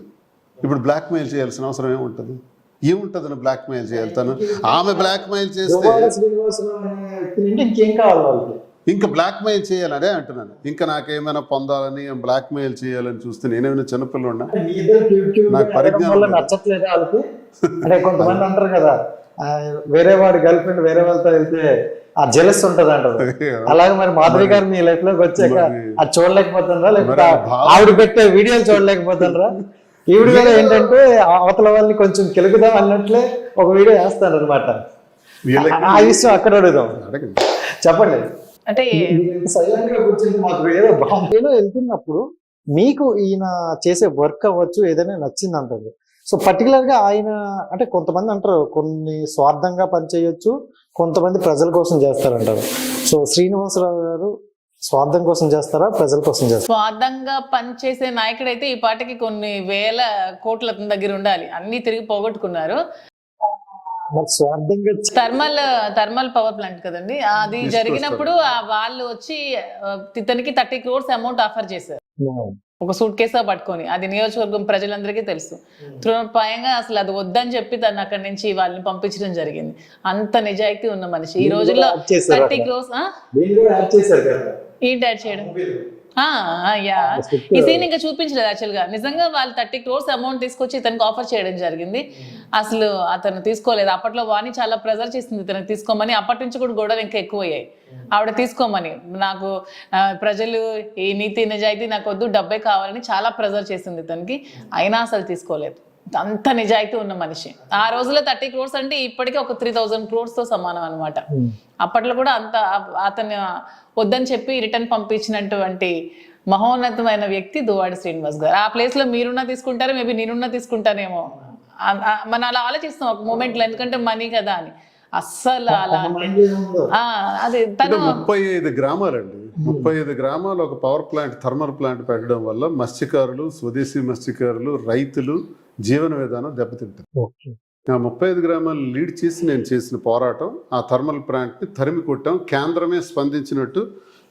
ఇప్పుడు బ్లాక్ మెయిల్ చేయాల్సిన అవసరం ఏముంటుంది? ఏముంటుంది బ్లాక్ మెయిల్ చేయాలి? తను ఆమె బ్లాక్ మెయిల్ చేస్తే దువ్వాడ శ్రీనివాసరావు అనే వ్యక్తి నుండి ఇంకేం కావాలి వాళ్ళకి? ఇంకా బ్లాక్ మెయిల్ చేయాలనే అంటున్నాను. ఇంకా నాకేమైనా పొందాలని బ్లాక్ మెయిల్ చేయాలని చూస్తే నేనేమైనా చిన్నపిల్లన్నా? మీ ఇద్దరు cute గా నాకు పరిజ్ఞానం వల్ల లేదు. నచ్చట్లేదు వాళ్ళకి. అంటే కొంతమంది అంటారు కదా, వేరే వాడి గర్ల్ ఫ్రెండ్ వేరే వాళ్ళతో వెళ్తే ఆ జెలస్ ఉంటది అంటారు. అలాగే మరి మాధురి గారు మీ లైఫ్ లోకి వచ్చాక అది చూడలేకపోతుండ్రా, లేకపోతే ఆవిడ పెట్టే వీడియోలు చూడలేకపోతుండ్రా? ఈవిడ కూడా ఏంటంటే అవతల వాళ్ళని కొంచెం కెలుగుదాం అన్నట్లే ఒక వీడియో వేస్తాను అనమాట. ఆ విషయం అక్కడ అడుగుదాం, అడగండి. చెప్పండి. అంటే సైలెంట్ గా కూర్చొని మాకు ఏదో బాంబేలో వెళ్తున్నప్పుడు మీకు ఈయన చేసే వర్క్ అవ్వచ్చు ఏదైనా నచ్చింది అంటారు. సో పర్టికులర్ గా ఆయన అంటే కొంతమంది అంటారు కొన్ని స్వార్థంగా పనిచేయొచ్చు, కొంతమంది ప్రజల కోసం చేస్తారంటారు. సో శ్రీనివాసరావు గారు స్వార్థం కోసం చేస్తారా, ప్రజల కోసం చేస్తారా? స్వార్థంగా పనిచేసే నాయకుడు అయితే ఈ పాటకి కొన్ని వేల కోట్ల అతని దగ్గర ఉండాలి, అన్ని తిరిగి పోగొట్టుకున్నారు. మరి స్వార్థంగా థర్మల్ పవర్ ప్లాంట్ కదండి, అది జరిగినప్పుడు వాళ్ళు వచ్చి ఇతనికి 30 crores అమౌంట్ ఆఫర్ చేశారు, ఒక సూట్ కేసా పట్టుకొని. అది నియోజకవర్గం ప్రజలందరికీ తెలుసు. తృణప్రాయంగా అసలు అది వద్దని చెప్పి తను అక్కడి నుంచి వాళ్ళని పంపించడం జరిగింది. అంత నిజాయితీ ఉన్న మనిషి. ఈ రోజుల్లో 30 crores ఏంటి యాడ్ చేయడం? యా, ఈ సీన్ ఇంకా చూపించలేదు యాక్చువల్ గా. నిజంగా వాళ్ళు 30 crores అమౌంట్ తీసుకొచ్చి ఇతనికి ఆఫర్ చేయడం జరిగింది. అసలు అతను తీసుకోలేదు. అప్పట్లో వాణి చాలా ప్రెజర్ చేసింది ఇతనికి తీసుకోమని. అప్పటి నుంచి కూడా గొడవలు ఇంకా ఎక్కువయ్యాయి. ఆవిడ తీసుకోమని, నాకు ప్రజలు ఈ నీతి నిజాయితీ నాకు వద్దు, డబ్బే కావాలని చాలా ప్రెజర్ చేసింది ఇతనికి. అయినా అసలు తీసుకోలేదు. అంత నిజాయితీ ఉన్న మనిషి. ఆ రోజుల్లో 30 crores అంటే ఇప్పటికే ఒక 3000 crores తో సమానం అనమాట. అప్పట్లో కూడా అంత అతను వద్దని చెప్పి రిటర్న్ పంపించినటువంటి మహోన్నతమైన వ్యక్తి దువ్వాడ శ్రీనివాస్ గారు. ఆ ప్లేస్ లో మీరున్నా తీసుకుంటారు, మేబీ నేనున్నా తీసుకుంటానేమో. మనం అలా ఆలోచిస్తాం ఒక మూమెంట్ లో, ఎందుకంటే మనీ కదా అని. అస్సలు అలా అదే తను 35 గ్రామాలండి, 35 గ్రామాలు ఒక పవర్ ప్లాంట్, థర్మల్ ప్లాంట్ పెట్టడం వల్ల మత్స్యకారులు, స్వదేశీ మత్స్యకారులు, రైతులు జీవన విధానం దెబ్బతింటారు. ఆ 35 గ్రామాలు లీడ్ చేసి నేను చేసిన పోరాటం, ఆ థర్మల్ ప్లాంట్ని తరిమి కొట్టాం. కేంద్రమే స్పందించినట్టు,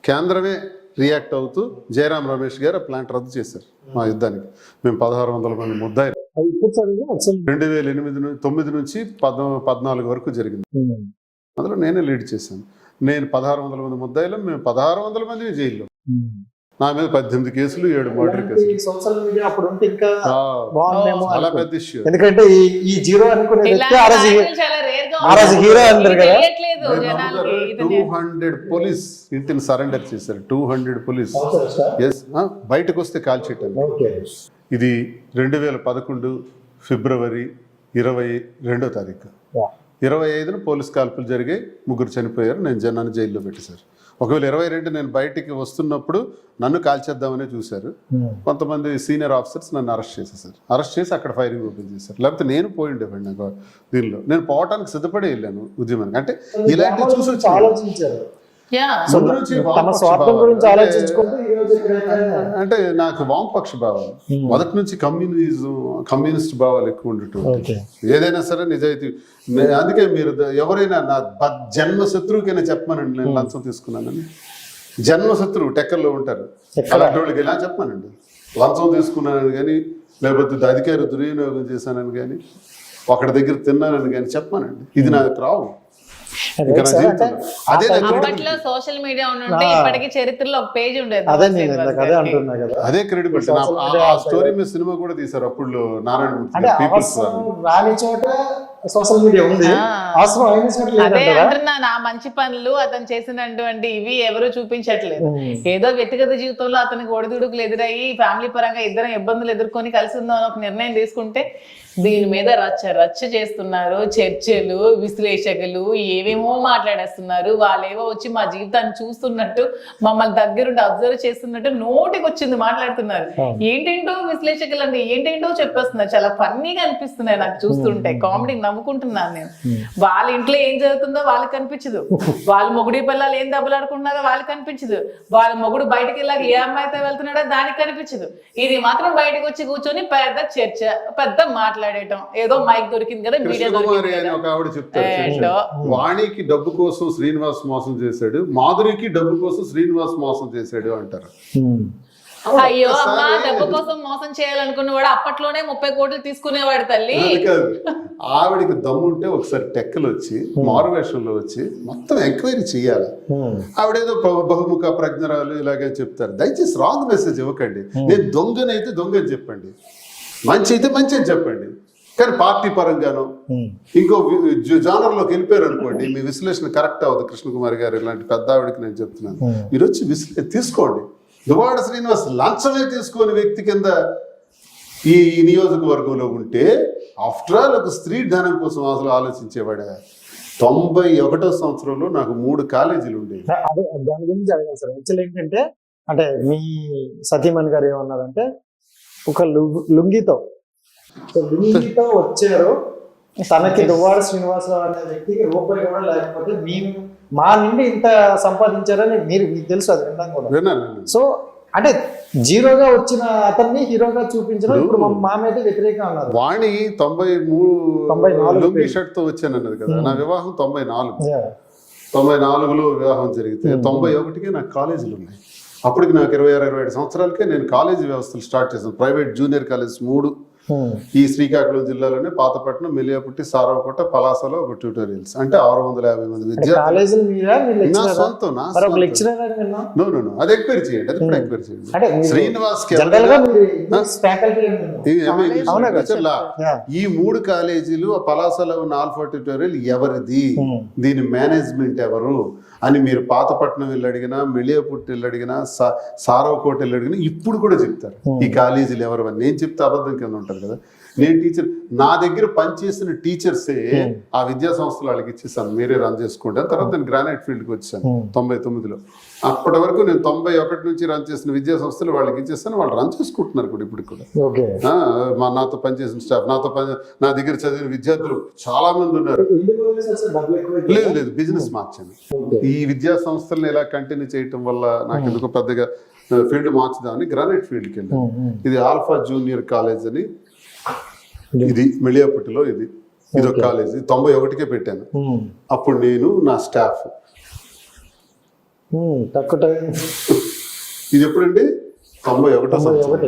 కేంద్రమే రియాక్ట్ అవుతూ జయరాం రమేష్ గారు ఆ ప్లాంట్ రద్దు చేశారు మా యుద్ధానికి. మేము 1600 మంది ముద్దాయి 2009 నుంచి 14 వరకు జరిగింది. అందులో నేనే లీడ్ చేశాను. నేను 1600 మంది ముద్దాయిలో, మేము 1600 మంది జైల్లో. నా మీద 18 కేసులు, 7 మర్డర్ కేసులు. సోషల్ మీడియా అప్పుడు ఉంటే ఇంకా బాగుండేమో. చాలా పెద్ద ఇష్యూ. ఎందుకంటే ఈ జీరో అనుకునే వ్యక్తి ఆ రోజు హీరో అంటారు కదా. 200 పోలీస్ ఇంటిని సరెండర్ చేశారు. 200 పోలీస్ బయటకు వస్తే కాల్ చేయటం. ఇది 2011 ఫిబ్రవరి 22వ తారీఖు. 25న పోలీస్ కాల్పులు జరిగాయి, 3 చనిపోయారు. నన్ను జైల్లో పెట్టేశారు. ఒకవేళ 22 నేను బయటికి వస్తున్నప్పుడు నన్ను కాల్చేద్దామని చూశారు. కొంతమంది సీనియర్ ఆఫీసర్స్ నన్ను అరెస్ట్ చేసేసారు. అరెస్ట్ చేసి అక్కడ ఫైరింగ్ ఓపెన్ చేశారు. లేకపోతే నేను పోయి ఉండేవాడిని. నాకు దీనిలో నేను పోవటానికి సిద్ధపడి వెళ్ళాను ఉద్యమానికి. అంటే ఇలాంటివి చూసి ఆలోచించారు. అంటే నాకు వామపక్ష భావాలు మొదటి నుంచి కమ్యూనిస్ట్ భావాలు ఎక్కువ ఉండేటువంటి. ఏదైనా సరే నిజాయితీ. అందుకే మీరు ఎవరైనా నా జన్మ శత్రువుకైనా చెప్పమనండి నేను లంచం తీసుకున్నానని. జన్మ శత్రువు టెక్కర్లో ఉంటారు, అలాంటి వాళ్ళకి ఇలా చెప్పమనండి. లంచం తీసుకున్నానని కానీ, లేకపోతే అధికార దుర్వినియోగం చేశానని కానీ, ఒకటి దగ్గర తిన్నానని కానీ చెప్పమనండి. ఇది నాకు రావు. అప్పట్లో సోషల్ మీడియా ఉంటే ఇప్పటికీ చరిత్రలో ఒక పేజ్ ఉండేది. అదే క్రెడిబిలిటీ. ఆ స్టోరీ మీద సినిమా కూడా తీశారు అప్పుడు నారాయణమూర్తి. అదే అంటున్నా, నా మంచి పనులు అతను చేసినటువంటి ఇవి ఎవరు చూపించట్లేదు. ఏదో వ్యక్తిగత జీవితంలో అతనికి ఒడిదుడుకులు ఎదురయ్యి ఫ్యామిలీ పరంగా ఇద్దరం ఇబ్బందులు ఎదుర్కొని కలిసి ఉందాం అని ఒక నిర్ణయం తీసుకుంటే దీని మీద రచ్చ చేస్తున్నారు, చర్చలు, విశ్లేషకులు ఏవేమో మాట్లాడేస్తున్నారు. వాళ్ళేవో వచ్చి మా జీవితాన్ని చూస్తున్నట్టు, మమ్మల్ని దగ్గరుండి అబ్జర్వ్ చేస్తున్నట్టు నోటికి వచ్చింది మాట్లాడుతున్నారు. ఏంటేంటో విశ్లేషకులు అండి ఏంటేంటో చెప్పేస్తున్నారు. చాలా ఫన్నీగా అనిపిస్తున్నాయి నాకు చూస్తుంటే, కామెడీ నవ్వుకుంటున్నాను నేను. వాళ్ళ ఇంట్లో ఏం జరుగుతుందో వాళ్ళకి కనిపించదు, వాళ్ళ మొగుడి పిల్లలు ఏం దెబ్బలాడుకుంటున్నారో వాళ్ళకి కనిపించదు, వాళ్ళ మొగుడు బయటకి వెళ్ళాక ఏ అమ్మాయితో వెళ్తున్నాడో దానికి కనిపించదు. ఇది మాత్రం బయటకు వచ్చి కూర్చొని పెద్ద చర్చ, పెద్ద మాట్లాడటం, ఏదో మైక్ దొరికింది కదా, మీడియా కృష్ణకుమారి అని ఒక ఆవిడ చెప్తారు, వాణికి డబ్బు కోసం శ్రీనివాస్ మోసం చేశాడు, మాధురికి డబ్బు కోసం శ్రీనివాస్ మోసం చేశాడు అంటారు. అయ్యో అమ్మా, డబ్బు కోసం మోసం చేయాలనుకున్నవాడు అప్పట్లోనే 30 కోట్లు తీసుకునేవాడు తల్లి. ఆవిడికి దమ్ముంటే ఒకసారి టెక్కలు వచ్చి మారువేషంలో వచ్చి మొత్తం ఎంక్వైరీ చేయాలి. ఆవిడేదో బహుముఖ ప్రజ్ఞరాలు ఇలాగే చెప్తారు. దయచేసి రాంగ్ మెసేజ్ ఇవ్వకండి. నేను దొంగనైతే దొంగని చెప్పండి, మంచి అయితే మంచి అని చెప్పండి. కానీ పార్టీ పరంగాను ఇంకో జానర్లోకి వెళ్ళిపోయారు అనుకోండి, మీ విశ్లేషణ కరెక్ట్ అవ్వదు. కృష్ణకుమారి గారు ఇలాంటి పెద్ద ఆవిడకి నేను చెప్తున్నాను, మీరు వచ్చి తీసుకోండి. దువ్వాడ శ్రీనివాస్ లంచమే తీసుకునే వ్యక్తి కింద ఈ నియోజకవర్గంలో ఉంటే, ఆఫ్టర్ ఆల్ ఒక స్త్రీ ధనం కోసం అసలు ఆలోచించేవాడు. 91వ సంవత్సరంలో నాకు 3 కాలేజీలు ఉండేవి. అదే దాని గురించి అడగాలి సార్. యాక్చువల్ ఏంటంటే, అంటే మీ సతీమణి గారు ఏమన్నారంటే, ఒక లుంగితో వచ్చారు, తనకి దువ్వాడ శ్రీనివాసరావు అనే వ్యక్తికి రూపాయి కూడా లేకపోతే మేము మా నుండి ఇంత సంపాదించారని మీకు తెలుసు, అది విన్నాం కూడా. సో అంటే జీరోగా వచ్చిన అతన్ని హీరోగా చూపించడం ఇప్పుడు మా మీద వ్యతిరేకంగా ఉన్నారు. వాణి 93 లుంగి షర్ట్ తో వచ్చానన్నది కదా. నా వివాహం 94లో వివాహం జరిగితే 91కే నాకు కాలేజీలు ఉన్నాయి. అప్పటికి నాకు 26-27 సంవత్సరాలకే నేను కాలేజీ వ్యవస్థలు స్టార్ట్ చేశాను. ప్రైవేట్ జూనియర్ కాలేజ్ 3 ఈ శ్రీకాకుళం జిల్లాలోనే పాతపట్నం, మెలియాపుట్టి, సారవకోట, పలాసలో ఒక ట్యూటోరియల్స్. అంటే 650 మంది విద్యార్థులు. అది ఎంక్వైరీ చేయండి, అది కూడా ఎంక్వైరీ చేయండి. శ్రీనివాస్ ఈ 3 కాలేజీలు పలాసలో ఉన్న ఆల్ఫా ట్యూటోరియల్ ఎవరిది, దీని మేనేజ్మెంట్ ఎవరు అని మీరు పాతపట్నం వెళ్ళి అడిగినా, మెలియాపుట్టి వెళ్ళి అడిగినా, సారవకోట వెళ్ళి అడిగినా ఇప్పుడు కూడా చెప్తారు ఈ కాలేజీలు ఎవరు అని. నేను చెప్తే అబద్ధం కింద ఉంటారు కదా. నేను టీచర్, నా దగ్గర పనిచేసిన టీచర్సే ఆ విద్యా సంస్థలు వాళ్ళకి ఇచ్చేసాను, మీరే రన్ చేసుకుంటాను. తర్వాత నేను గ్రానైట్ ఫీల్డ్కి వచ్చాను 99లో. అప్పటి వరకు నేను 91 నుంచి రన్ చేసిన విద్యా సంస్థలు వాళ్ళకి ఇచ్చేస్తాను. వాళ్ళు రన్ చేసుకుంటున్నారు కూడా ఇప్పుడు కూడా. నాతో పనిచేసిన స్టాఫ్, నా దగ్గర చదివిన విద్యార్థులు చాలా మంది ఉన్నారు. లేదు, బిజినెస్ మార్చాను. ఈ విద్యా సంస్థలను ఇలా కంటిన్యూ చేయటం వల్ల నాకు ఎందుకు పెద్దగా ఫీల్డ్ మార్చుదామని గ్రానైట్ ఫీల్డ్కి వెళ్ళాను. ఇది ఆల్ఫా జూనియర్ కాలేజ్ అని, ఇది మెలియాపుట్టిలో. ఇది ఒక కాలేజ్ 91కే పెట్టాను. అప్పుడు నేను నా స్టాఫ్. ఇది ఎప్పుడండి? 91 సంవత్సరం.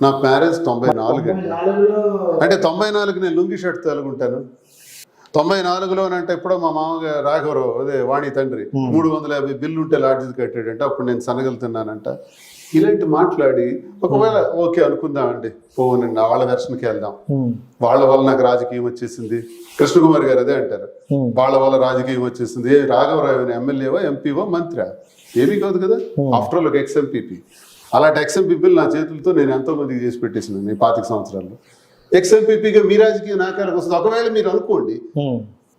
నా మ్యారేజ్ 94. అంటే 94 నేను లుంగి షర్ట్ తొలగుంటాను. 94లో అంటే ఎప్పుడో మా మామగారు రాఘవరావు, అదే వాణి తండ్రి, 350 బిల్లు ఉంటే లాడ్జీ కట్టాడంటే అప్పుడు నేను సనగలుతున్నానంట. ఇలాంటి మాట్లాడి ఒకవేళ ఓకే అనుకుందామండి, పోనండి వాళ్ళ వెర్షన్కి వెళ్దాం, వాళ్ళ వల్ల నాకు రాజకీయం వచ్చేసింది. కృష్ణకుమారి గారు అదే అంటారు, వాళ్ళ వల్ల రాజకీయం వచ్చేసింది. రాఘవరావు ఎమ్మెల్యేవో, ఎంపీవో, మంత్రి ఏమీ కాదు కదా. ఆఫ్టర్ ఆల్ ఒక ఎక్స్ఎంపీపీ. అలాంటి ఎక్స్ఎంపీపీలు నా చేతులతో నేను ఎంతో మందికి చేసి పెట్టేసినాను నేను 25 సంవత్సరాల్లో. ఎక్స్ఎంపీపీగా మీ రాజకీయ నాకాలకు వస్తుంది. ఒకవేళ మీరు అనుకోండి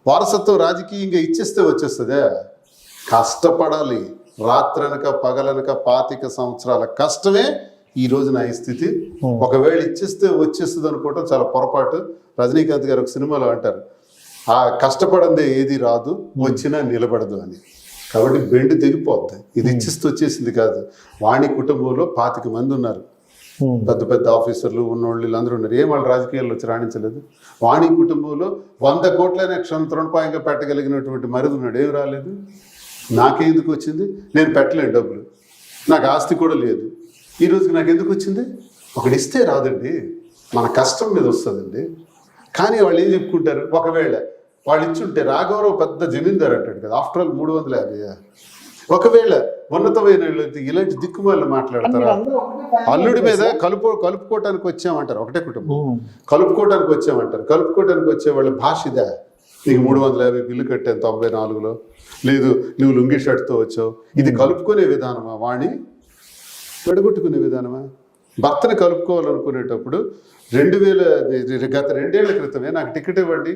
వారసత్వం రాజకీయంగా ఇచ్చేస్తే వచ్చేస్తుందే. కష్టపడాలి, రాత్రనక పగలనక 25 సంవత్సరాల కష్టమే ఈ రోజు నా ఈ స్థితి. ఒకవేళ ఇచ్చేస్తే వచ్చేస్తుంది అనుకోవటం చాలా పొరపాటు. రజనీకాంత్ గారు ఒక సినిమాలో అంటారు, ఆ కష్టపడందే ఏది రాదు, వచ్చినా నిలబడదు అని. కాబట్టి బెండు తెగిపోద్ది. ఇది ఇచ్చిస్తూ వచ్చేసింది కాదు. వాణి కుటుంబంలో 25 మంది ఉన్నారు, పెద్ద పెద్ద ఆఫీసర్లు ఉన్నోళ్ళు వీళ్ళందరూ ఉన్నారు. ఏం వాళ్ళు రాజకీయాల్లో వచ్చి రాణించలేదు. వాణి కుటుంబంలో 100 కోట్లైన క్షణతృణపాయంగా పెట్టగలిగినటువంటి మరిది ఉన్నాడు, ఏం రాలేదు. నాకే ఎందుకు వచ్చింది? నేను పెట్టలేను డబ్బులు, నాకు ఆస్తి కూడా లేదు. ఈ రోజుకి నాకు ఎందుకు వచ్చింది? ఒకటి ఇస్తే రాదండి, మన కష్టం మీద వస్తుందండి. కానీ వాళ్ళు ఏం చెప్పుకుంటారు, ఒకవేళ వాళ్ళు ఇచ్చుంటే రాఘవరావు పెద్ద జమీందారు అంటాడు కదా, ఆఫ్టర్ ఆల్ 350. ఒకవేళ ఉన్నతమైన ఇలాంటి దిక్కుమాలను మాట్లాడతారా? అల్లుడి మీద కలుపుకోవటానికి వచ్చామంటారు, ఒకటే కుటుంబం కలుపుకోవటానికి వచ్చామంటారు. కలుపుకోవటానికి వచ్చే వాళ్ళ భాష ఇదా? నీకు 350 బిల్లు కట్టాను 94లో, లేదు నువ్వు లుంగి షర్ట్తో వచ్చావు. ఇది కలుపుకునే విధానమా? వాణి విడగొట్టుకునే విధానమా? భర్తని కలుపుకోవాలనుకునేటప్పుడు గత 2 ఏళ్ల క్రితమే నాకు టికెట్ ఇవ్వండి,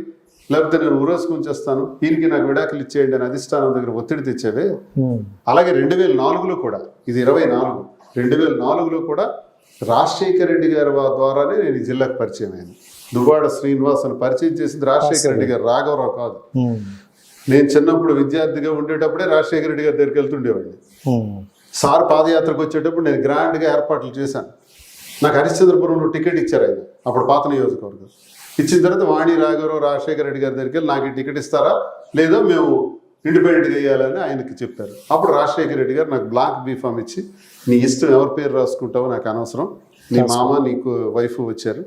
లేకపోతే నేను ఊరేసుకుని చేస్తాను, ఈయనకి నాకు విడాకులు ఇచ్చేయండి అని అధిష్టానం దగ్గర ఒత్తిడి తెచ్చేవే. అలాగే 2004లో కూడా, ఇది 24, 2004లో కూడా రాజశేఖర రెడ్డి గారి ద్వారానే నేను ఈ జిల్లాకు పరిచయం అయ్యాను. దువ్వాడ శ్రీనివాస్ అని పరిచయం చేసింది రాజశేఖర రెడ్డి గారు, రాఘవరావు కాదు. నేను చిన్నప్పుడు విద్యార్థిగా ఉండేటప్పుడే రాజశేఖర రెడ్డి గారి దగ్గరికి వెళ్తుండేవాడిని. సార్ పాదయాత్రకు వచ్చేటప్పుడు నేను గ్రాండ్గా ఏర్పాట్లు చేశాను. నాకు హరిశ్చంద్రపురంలో టికెట్ ఇచ్చారు ఆయన, అప్పుడు పాత నియోజకవర్గం. ఇచ్చిన తర్వాత వాణి రాఘవరావు రాజశేఖర రెడ్డి గారి దగ్గరికి వెళ్ళి నాకు ఈ టికెట్ ఇస్తారా లేదా మేము ఇండిపెండెంట్గా వేయాలని ఆయనకి చెప్పారు. అప్పుడు రాజశేఖర రెడ్డి గారు నాకు బ్లాంక్ బీఫామ్ ఇచ్చి, నీ ఇష్టం ఎవరి పేరు రాసుకుంటావో నాకు అనవసరం, నీ మామ నీకు వైఫ్ వచ్చారు,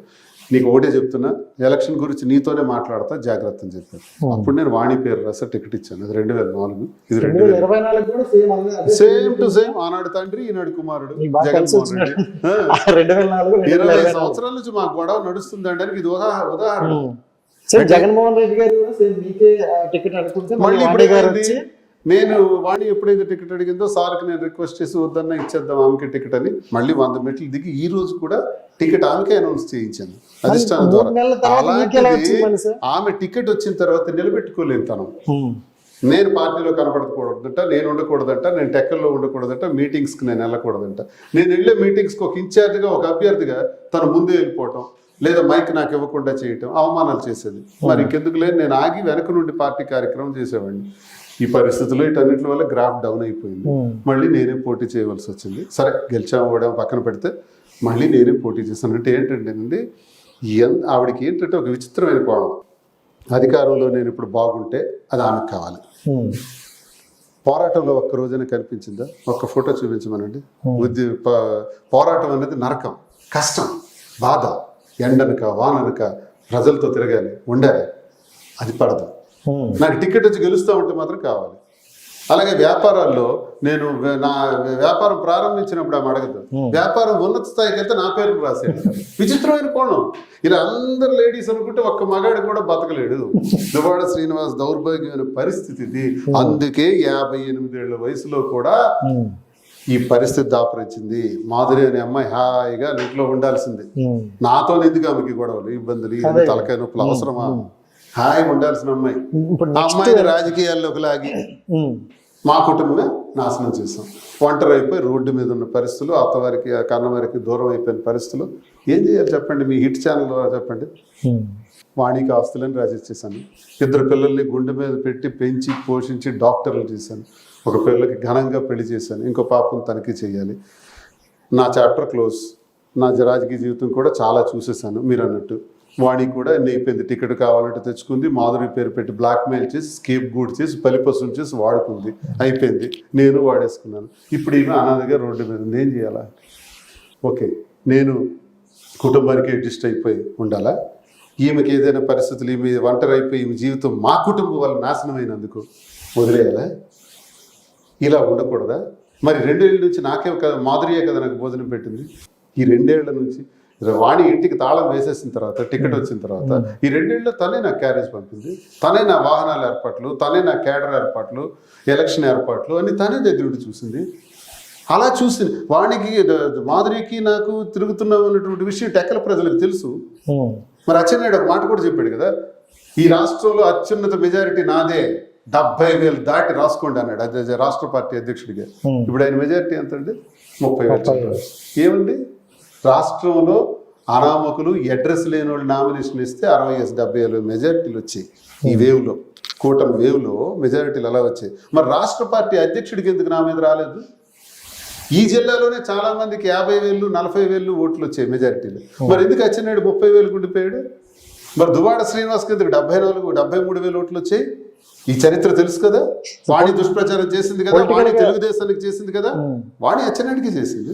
నీకు ఒకటే చెప్తున్నా, ఎలక్షన్ గురించి నీతోనే మాట్లాడతా, జాగ్రత్త అని చెప్పారు. అప్పుడు నేను వాణి పేరు రాసా టికెట్ ఇచ్చాను. అది 2004. ఇది 2024 సేమ్ టు సేమ్. ఆనాడు తండ్రి, ఈనాడు కుమారుడు జగన్మోహన్ రెడ్డి. 20 సంవత్సరాల నుంచి మా గొడవ నడుస్తుంది అనడానికి ఇది ఉదాహరణ. జగన్మోహన్ రెడ్డి గారు టికెట్ అనుకుంటే మళ్ళీ ఇప్పుడు నేను వాణి ఎప్పుడైతే టికెట్ అడిగిందో సార్కి నేను రిక్వెస్ట్ చేసి వద్దన్నా ఇచ్చేద్దాం ఆమెకి టికెట్ అని, మళ్ళీ 100 మెట్లు దిగి ఈ రోజు కూడా టికెట్ ఆమెకే అనౌన్స్ చేయించాను అధిష్టానం ద్వారా. అలాంటిది ఆమె టికెట్ వచ్చిన తర్వాత నిలబెట్టుకోలేను తను. నేను పార్టీలో కనపడకూడదంట, నేను ఉండకూడదంట, నేను టెక్కల్లో ఉండకూడదంట, మీటింగ్స్కి నేను వెళ్ళకూడదంట. నేను వెళ్ళే మీటింగ్స్కి ఒక ఇన్ఛార్జ్గా, ఒక అభ్యర్థిగా తను ముందే వెళ్ళిపోవటం, లేదా మైక్ నాకు ఇవ్వకుండా చేయటం, అవమానాలు చేసేది. మరి ఇంకెందుకు లేదు, నేను ఆగి వెనక నుండి పార్టీ కార్యక్రమం చేసేవాడిని. ఈ పరిస్థితుల్లో వీటన్నిటి వల్ల గ్రాఫ్ డౌన్ అయిపోయింది. మళ్ళీ నేనే పోటీ చేయవలసి వచ్చింది. సరే గెలిచాము కూడా పక్కన పెడితే మళ్ళీ నేనే పోటీ చేశాను. అంటే ఏంటంటే ఆవిడకి ఏంటంటే ఒక విచిత్రమైన కోణం. అధికారంలో నేను ఇప్పుడు బాగుంటే అది ఆమెకు కావాలి. పోరాటంలో ఒక్క రోజైనా కనిపించిందా? ఒక్క ఫోటో చూపించమనండి. పోరాటం అనేది నరకం, కష్టం, బాధ, ఎండనక వాననక ప్రజలతో తిరగాలి, ఉండాలి. అది పడదు. నాకు టికెట్ వచ్చి గెలుస్తూ ఉంటే మాత్రం కావాలి. అలాగే వ్యాపారాల్లో నేను నా వ్యాపారం ప్రారంభించినప్పుడు ఆమె అడగదు, వ్యాపారం ఉన్నత స్థాయికి వెళ్తే నా పేరు రాసేది. విచిత్రమైన కోణం. ఇలా అందరు లేడీస్ అనుకుంటే ఒక్క మగాడు కూడా బతకలేడు. దువ్వాడ శ్రీనివాస్ దౌర్భాగ్యమైన పరిస్థితి ఇది. అందుకే 58 ఏళ్ల వయసులో కూడా ఈ పరిస్థితి దాపరించింది. మాధురి అనే అమ్మాయి హాయిగా ఇంట్లో ఉండాల్సింది. నాతో ఎందుకు ఆమెకి గొడవలు, ఇబ్బందులు, తలకాయ నొప్పులు అవసరమా? హాయిగా ఉండాల్సిన అమ్మాయి. ఆ అమ్మాయిని రాజకీయాల్లోకి లాగి మా కుటుంబమే నాశనం చేసాం. ఒంటరి అయిపోయి రోడ్డు మీద ఉన్న పరిస్థితులు, అత్తవారికి కన్నవారికి దూరం అయిపోయిన పరిస్థితులు. ఏం చేయాలి చెప్పండి? మీ హిట్ ఛానల్ ద్వారా చెప్పండి. వాణికి ఆస్తులని రాసిచ్చేసాను. 2 పిల్లల్ని గుండె మీద పెట్టి పెంచి పోషించి డాక్టర్లు చేశాను. ఒక పిల్లకి ఘనంగా పెళ్లి చేశాను. ఇంకో పాపను తనిఖీ చేయాలి. నా చాప్టర్ క్లోజ్. నా రాజకీయ జీవితం కూడా చాలా చూసేసాను. మీరు అన్నట్టు వాణి కూడా ఎన్ని అయిపోయింది. టికెట్ కావాలంటే తెచ్చుకుంది, మాధురి పేరు పెట్టి బ్లాక్మెయిల్ చేసి, స్కేప్ గూడ్ చేసి, పలిపసులు చేసి వాడుకుంది. అయిపోయింది. నేను వాడేసుకున్నాను. ఇప్పుడు ఈమె అనాథగా రోడ్డు మీద ఉంది. ఏం చేయాలా? ఓకే, నేను కుటుంబానికి అడ్జస్ట్ అయిపోయి ఉండాలా? ఈమెకి ఏదైనా పరిస్థితులు, ఈమె ఒంటరి అయిపోయి ఈమె జీవితం మా కుటుంబం వల్ల నాశనమైనందుకు వదిలేయాలా? ఇలా ఉండకూడదా? మరి 2 ఏళ్ళ నుంచి నాకే మాధురియే కదా నాకు భోజనం పెట్టింది. ఈ 2 ఏళ్ల నుంచి వాణి ఇంటికి తాళం వేసేసిన తర్వాత, టికెట్ వచ్చిన తర్వాత ఈ 2 ఏళ్ళలో తనే నాకు క్యారేజ్ పంపింది, తనే నా వాహనాల ఏర్పాట్లు, తనే నా కేడర్ ఏర్పాట్లు, ఎలక్షన్ ఏర్పాట్లు అన్ని తనే దగ్గరుండి చూసింది. అలా చూసింది. వాణికి, మాధురికి నాకు తిరుగుతున్నాం అన్నటువంటి విషయం టెక్కల ప్రజలకు తెలుసు. మరి అచ్చెన్నాయుడు ఒక మాట కూడా చెప్పాడు కదా, ఈ రాష్ట్రంలో అత్యున్నత మెజారిటీ నాదే, 70,000 దాటి రాసుకోండి అన్నాడు. అది రాష్ట్ర పార్టీ అధ్యక్షుడిగా. ఇప్పుడు ఆయన మెజారిటీ ఎంత అండి? 30,000. ఏమండి, రాష్ట్రంలో అనామకులు, అడ్రస్ లేని వాళ్ళు నామినేషన్ ఇస్తే 60-70 మెజారిటీలు వచ్చాయి. ఈ వేవ్లో, కూటమి వేవ్లో మెజారిటీలు ఎలా వచ్చాయి? మరి రాష్ట్ర పార్టీ అధ్యక్షుడికి ఎందుకు నా మీద రాలేదు? ఈ జిల్లాలోనే చాలా మందికి 50,000, 40,000 ఓట్లు వచ్చాయి మెజారిటీలు. మరి ఎందుకు అచ్చెన్నాయుడు 30,000 ఉండిపోయాడు? మరి దువ్వాడ శ్రీనివాస్కి ఎందుకు 74-73,000 ఓట్లు వచ్చాయి? ఈ చరిత్ర తెలుసు కదా. వాణి దుష్ప్రచారం చేసింది కదా, వాణి తెలుగుదేశానికి చేసింది కదా, వాణి అచ్చెన్నాయుడికి చేసింది.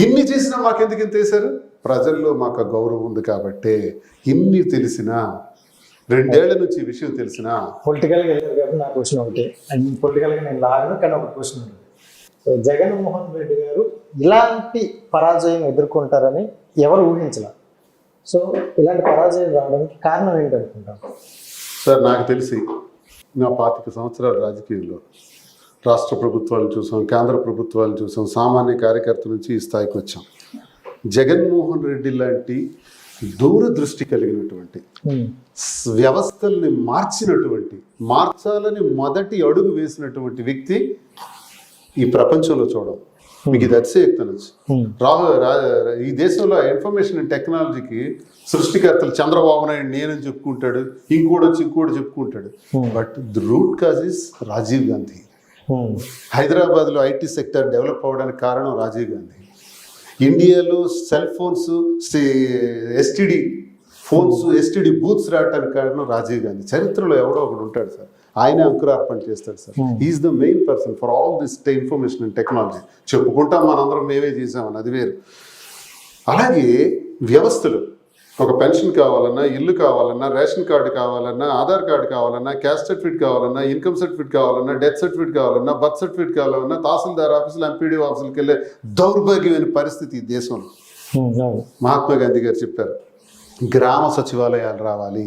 ఇన్ని చేసినా మాకెందుకు ఇంత వేశారు? ప్రజల్లో మాకు గౌరవం ఉంది కాబట్టి. ఇన్ని తెలిసినా, 2 ఏళ్ల నుంచి ఈ విషయం తెలిసినా. పొలిటికల్గా నా క్వశ్చన్ ఒకటి, పొలిటికల్గా నేను లాగను, కానీ ఒక క్వశ్చన్ ఉంటుంది. సో జగన్మోహన్ రెడ్డి గారు ఇలాంటి పరాజయం ఎదుర్కొంటారని ఎవరు ఊహించలే. సో ఇలాంటి పరాజయం రావడానికి కారణం ఏంటనుకుంటారు సార్? నాకు తెలిసి నా 25 సంవత్సరాల రాజకీయంలో రాష్ట్ర ప్రభుత్వాలను చూసాం, కేంద్ర ప్రభుత్వాలను చూసాం, సామాన్య కార్యకర్త నుంచి ఈ స్థాయికి వచ్చాం. జగన్మోహన్ రెడ్డి లాంటి దూరదృష్టి కలిగినటువంటి, వ్యవస్థల్ని మార్చాలని మొదటి అడుగు వేసినటువంటి వ్యక్తి ఈ ప్రపంచంలో చూడం. మీకు ఇది అతిశయక్తనొచ్చు. ఈ దేశంలో ఇన్ఫర్మేషన్ అండ్ టెక్నాలజీకి సృష్టికర్తలు చంద్రబాబు నాయుడు నేనని చెప్పుకుంటాడు, ఇంకోటి చెప్పుకుంటాడు. But the root cause is Rajiv Gandhi. హైదరాబాద్లో ఐటీ సెక్టర్ డెవలప్ అవ్వడానికి కారణం రాజీవ్ గాంధీ. ఇండియాలో సెల్ ఫోన్స్, ఎస్టీడీ బూత్స్ రావడానికి కారణం రాజీవ్ గాంధీ. చరిత్రలో ఎవడో ఒకడు ఉంటాడు సార్, ఆయనే అంకురార్పణ చేస్తాడు sir. Is the main person for all this information and technology. చెప్పుకుంటాం మనందరం మేమే చేసామని, అది వేరు. అలాగే వ్యవస్థలు, ఒక పెన్షన్ కావాలన్నా, ఇల్లు కావాలన్నా, రేషన్ కార్డు కావాలన్నా, ఆధార్ కార్డు కావాలన్నా, క్యాస్ట్ సర్టిఫికేట్ కావాలన్నా, ఇన్కమ్ సర్టిఫికేట్ కావాలన్నా, డెత్ సర్టిఫికేట్ కావాలన్నా, బర్త్ సర్టిఫికేట్ కావాలన్నా, తహసీల్దార్ ఆఫీసులు, ఎంపీడీ ఆఫీసులకు వెళ్ళే దౌర్భాగ్యమైన పరిస్థితి ఈ దేశంలో. మహాత్మా గాంధీ గారు చెప్పారు, గ్రామ సచివాలయాలు రావాలి,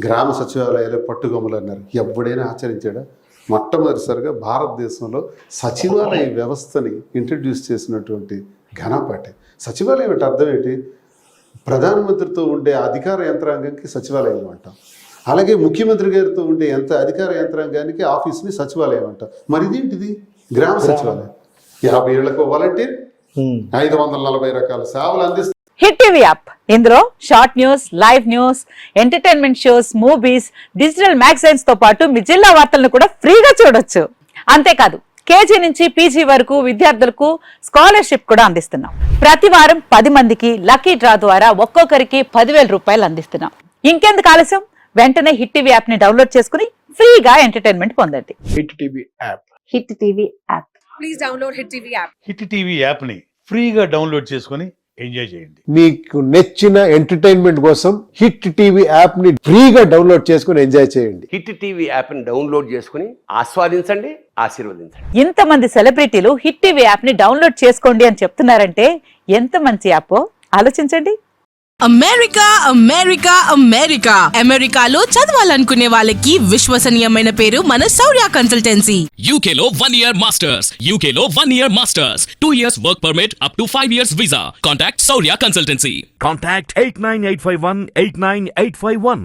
గ్రామ సచివాలయాలు పట్టుగొమ్మలు అన్నారు. ఎవడైనా ఆచరించాడా? మొట్టమొదటిసారిగా భారతదేశంలో సచివాలయ వ్యవస్థని ఇంట్రడ్యూస్ చేసినటువంటి ఘనపాటి. సచివాలయం అంటే అర్థం ఏంటి? ప్రధానమంత్రితో ఉండే అధికార యంత్రాంగానికి సచివాలయం అంటాం. అలాగే ముఖ్యమంత్రి గారితో ఉండే అధికార యంత్రాంగానికి ఆఫీస్ని సచివాలయం అంటాం. మరి ఇదేంటిది? గ్రామ సచివాలయం. 50 ఏళ్లకు వాలంటీర్, 540 రకాల సేవలు అందిస్తారు. హిట్ టీవీ యాప్, ఇందులో short news, live news, entertainment shows, movies, digital magazines తో పాటు మీ జిల్లా వార్తలను కూడా ఫ్రీగా చూడొచ్చు. అంతేకాదు కేజీ నుంచి పీజీ వరకు విద్యార్థులకు స్కాలర్షిప్ కూడా అందిస్తున్నాం. ప్రతి వారం 10 మందికి లక్కీ డ్రా ద్వారా ఒక్కొక్కరికి 10,000 రూపాయలు అందిస్తున్నాం. ఇంకెందుకు ఆలస్యం? వెంటనే హిట్ టీవీ యాప్ ని డౌన్లోడ్ చేసుకుని ఫ్రీగా ఎంటర్టైన్మెంట్ పొందండి. Hit TV app. Hit TV app. Please download hit TV app. Hit TV app ని ఫ్రీగా డౌన్లోడ్ చేసుకొని ఎంజాయ్ చేయండి. మీకు నచ్చిన ఎంటర్టైన్మెంట్ కోసం హిట్ టీవీ యాప్ ని ఫ్రీగా డౌన్లోడ్ చేసుకుని ఎంజాయ్ చేయండి. హిట్ టీవీ యాప్ ని డౌన్లోడ్ చేసుకుని ఆస్వాదించండి, ఆశీర్వదించండి. ఇంతమంది సెలబ్రిటీలు హిట్ టీవీ యాప్ ని డౌన్లోడ్ చేసుకోండి అని చెప్తున్నారంటే ఎంత మంచి యాప్ ఆలోచించండి. అమెరికా అమెరికాలో చదవాలనుకునే వాళ్ళకి విశ్వసనీయమైన పేరు మన శౌర్య కన్సల్టెన్సీ. UK లో 1 year masters. UK లో 1 year masters. 2 years work permit up to 5 years visa. Contact Saurya Consultancy. Contact 89851 89851.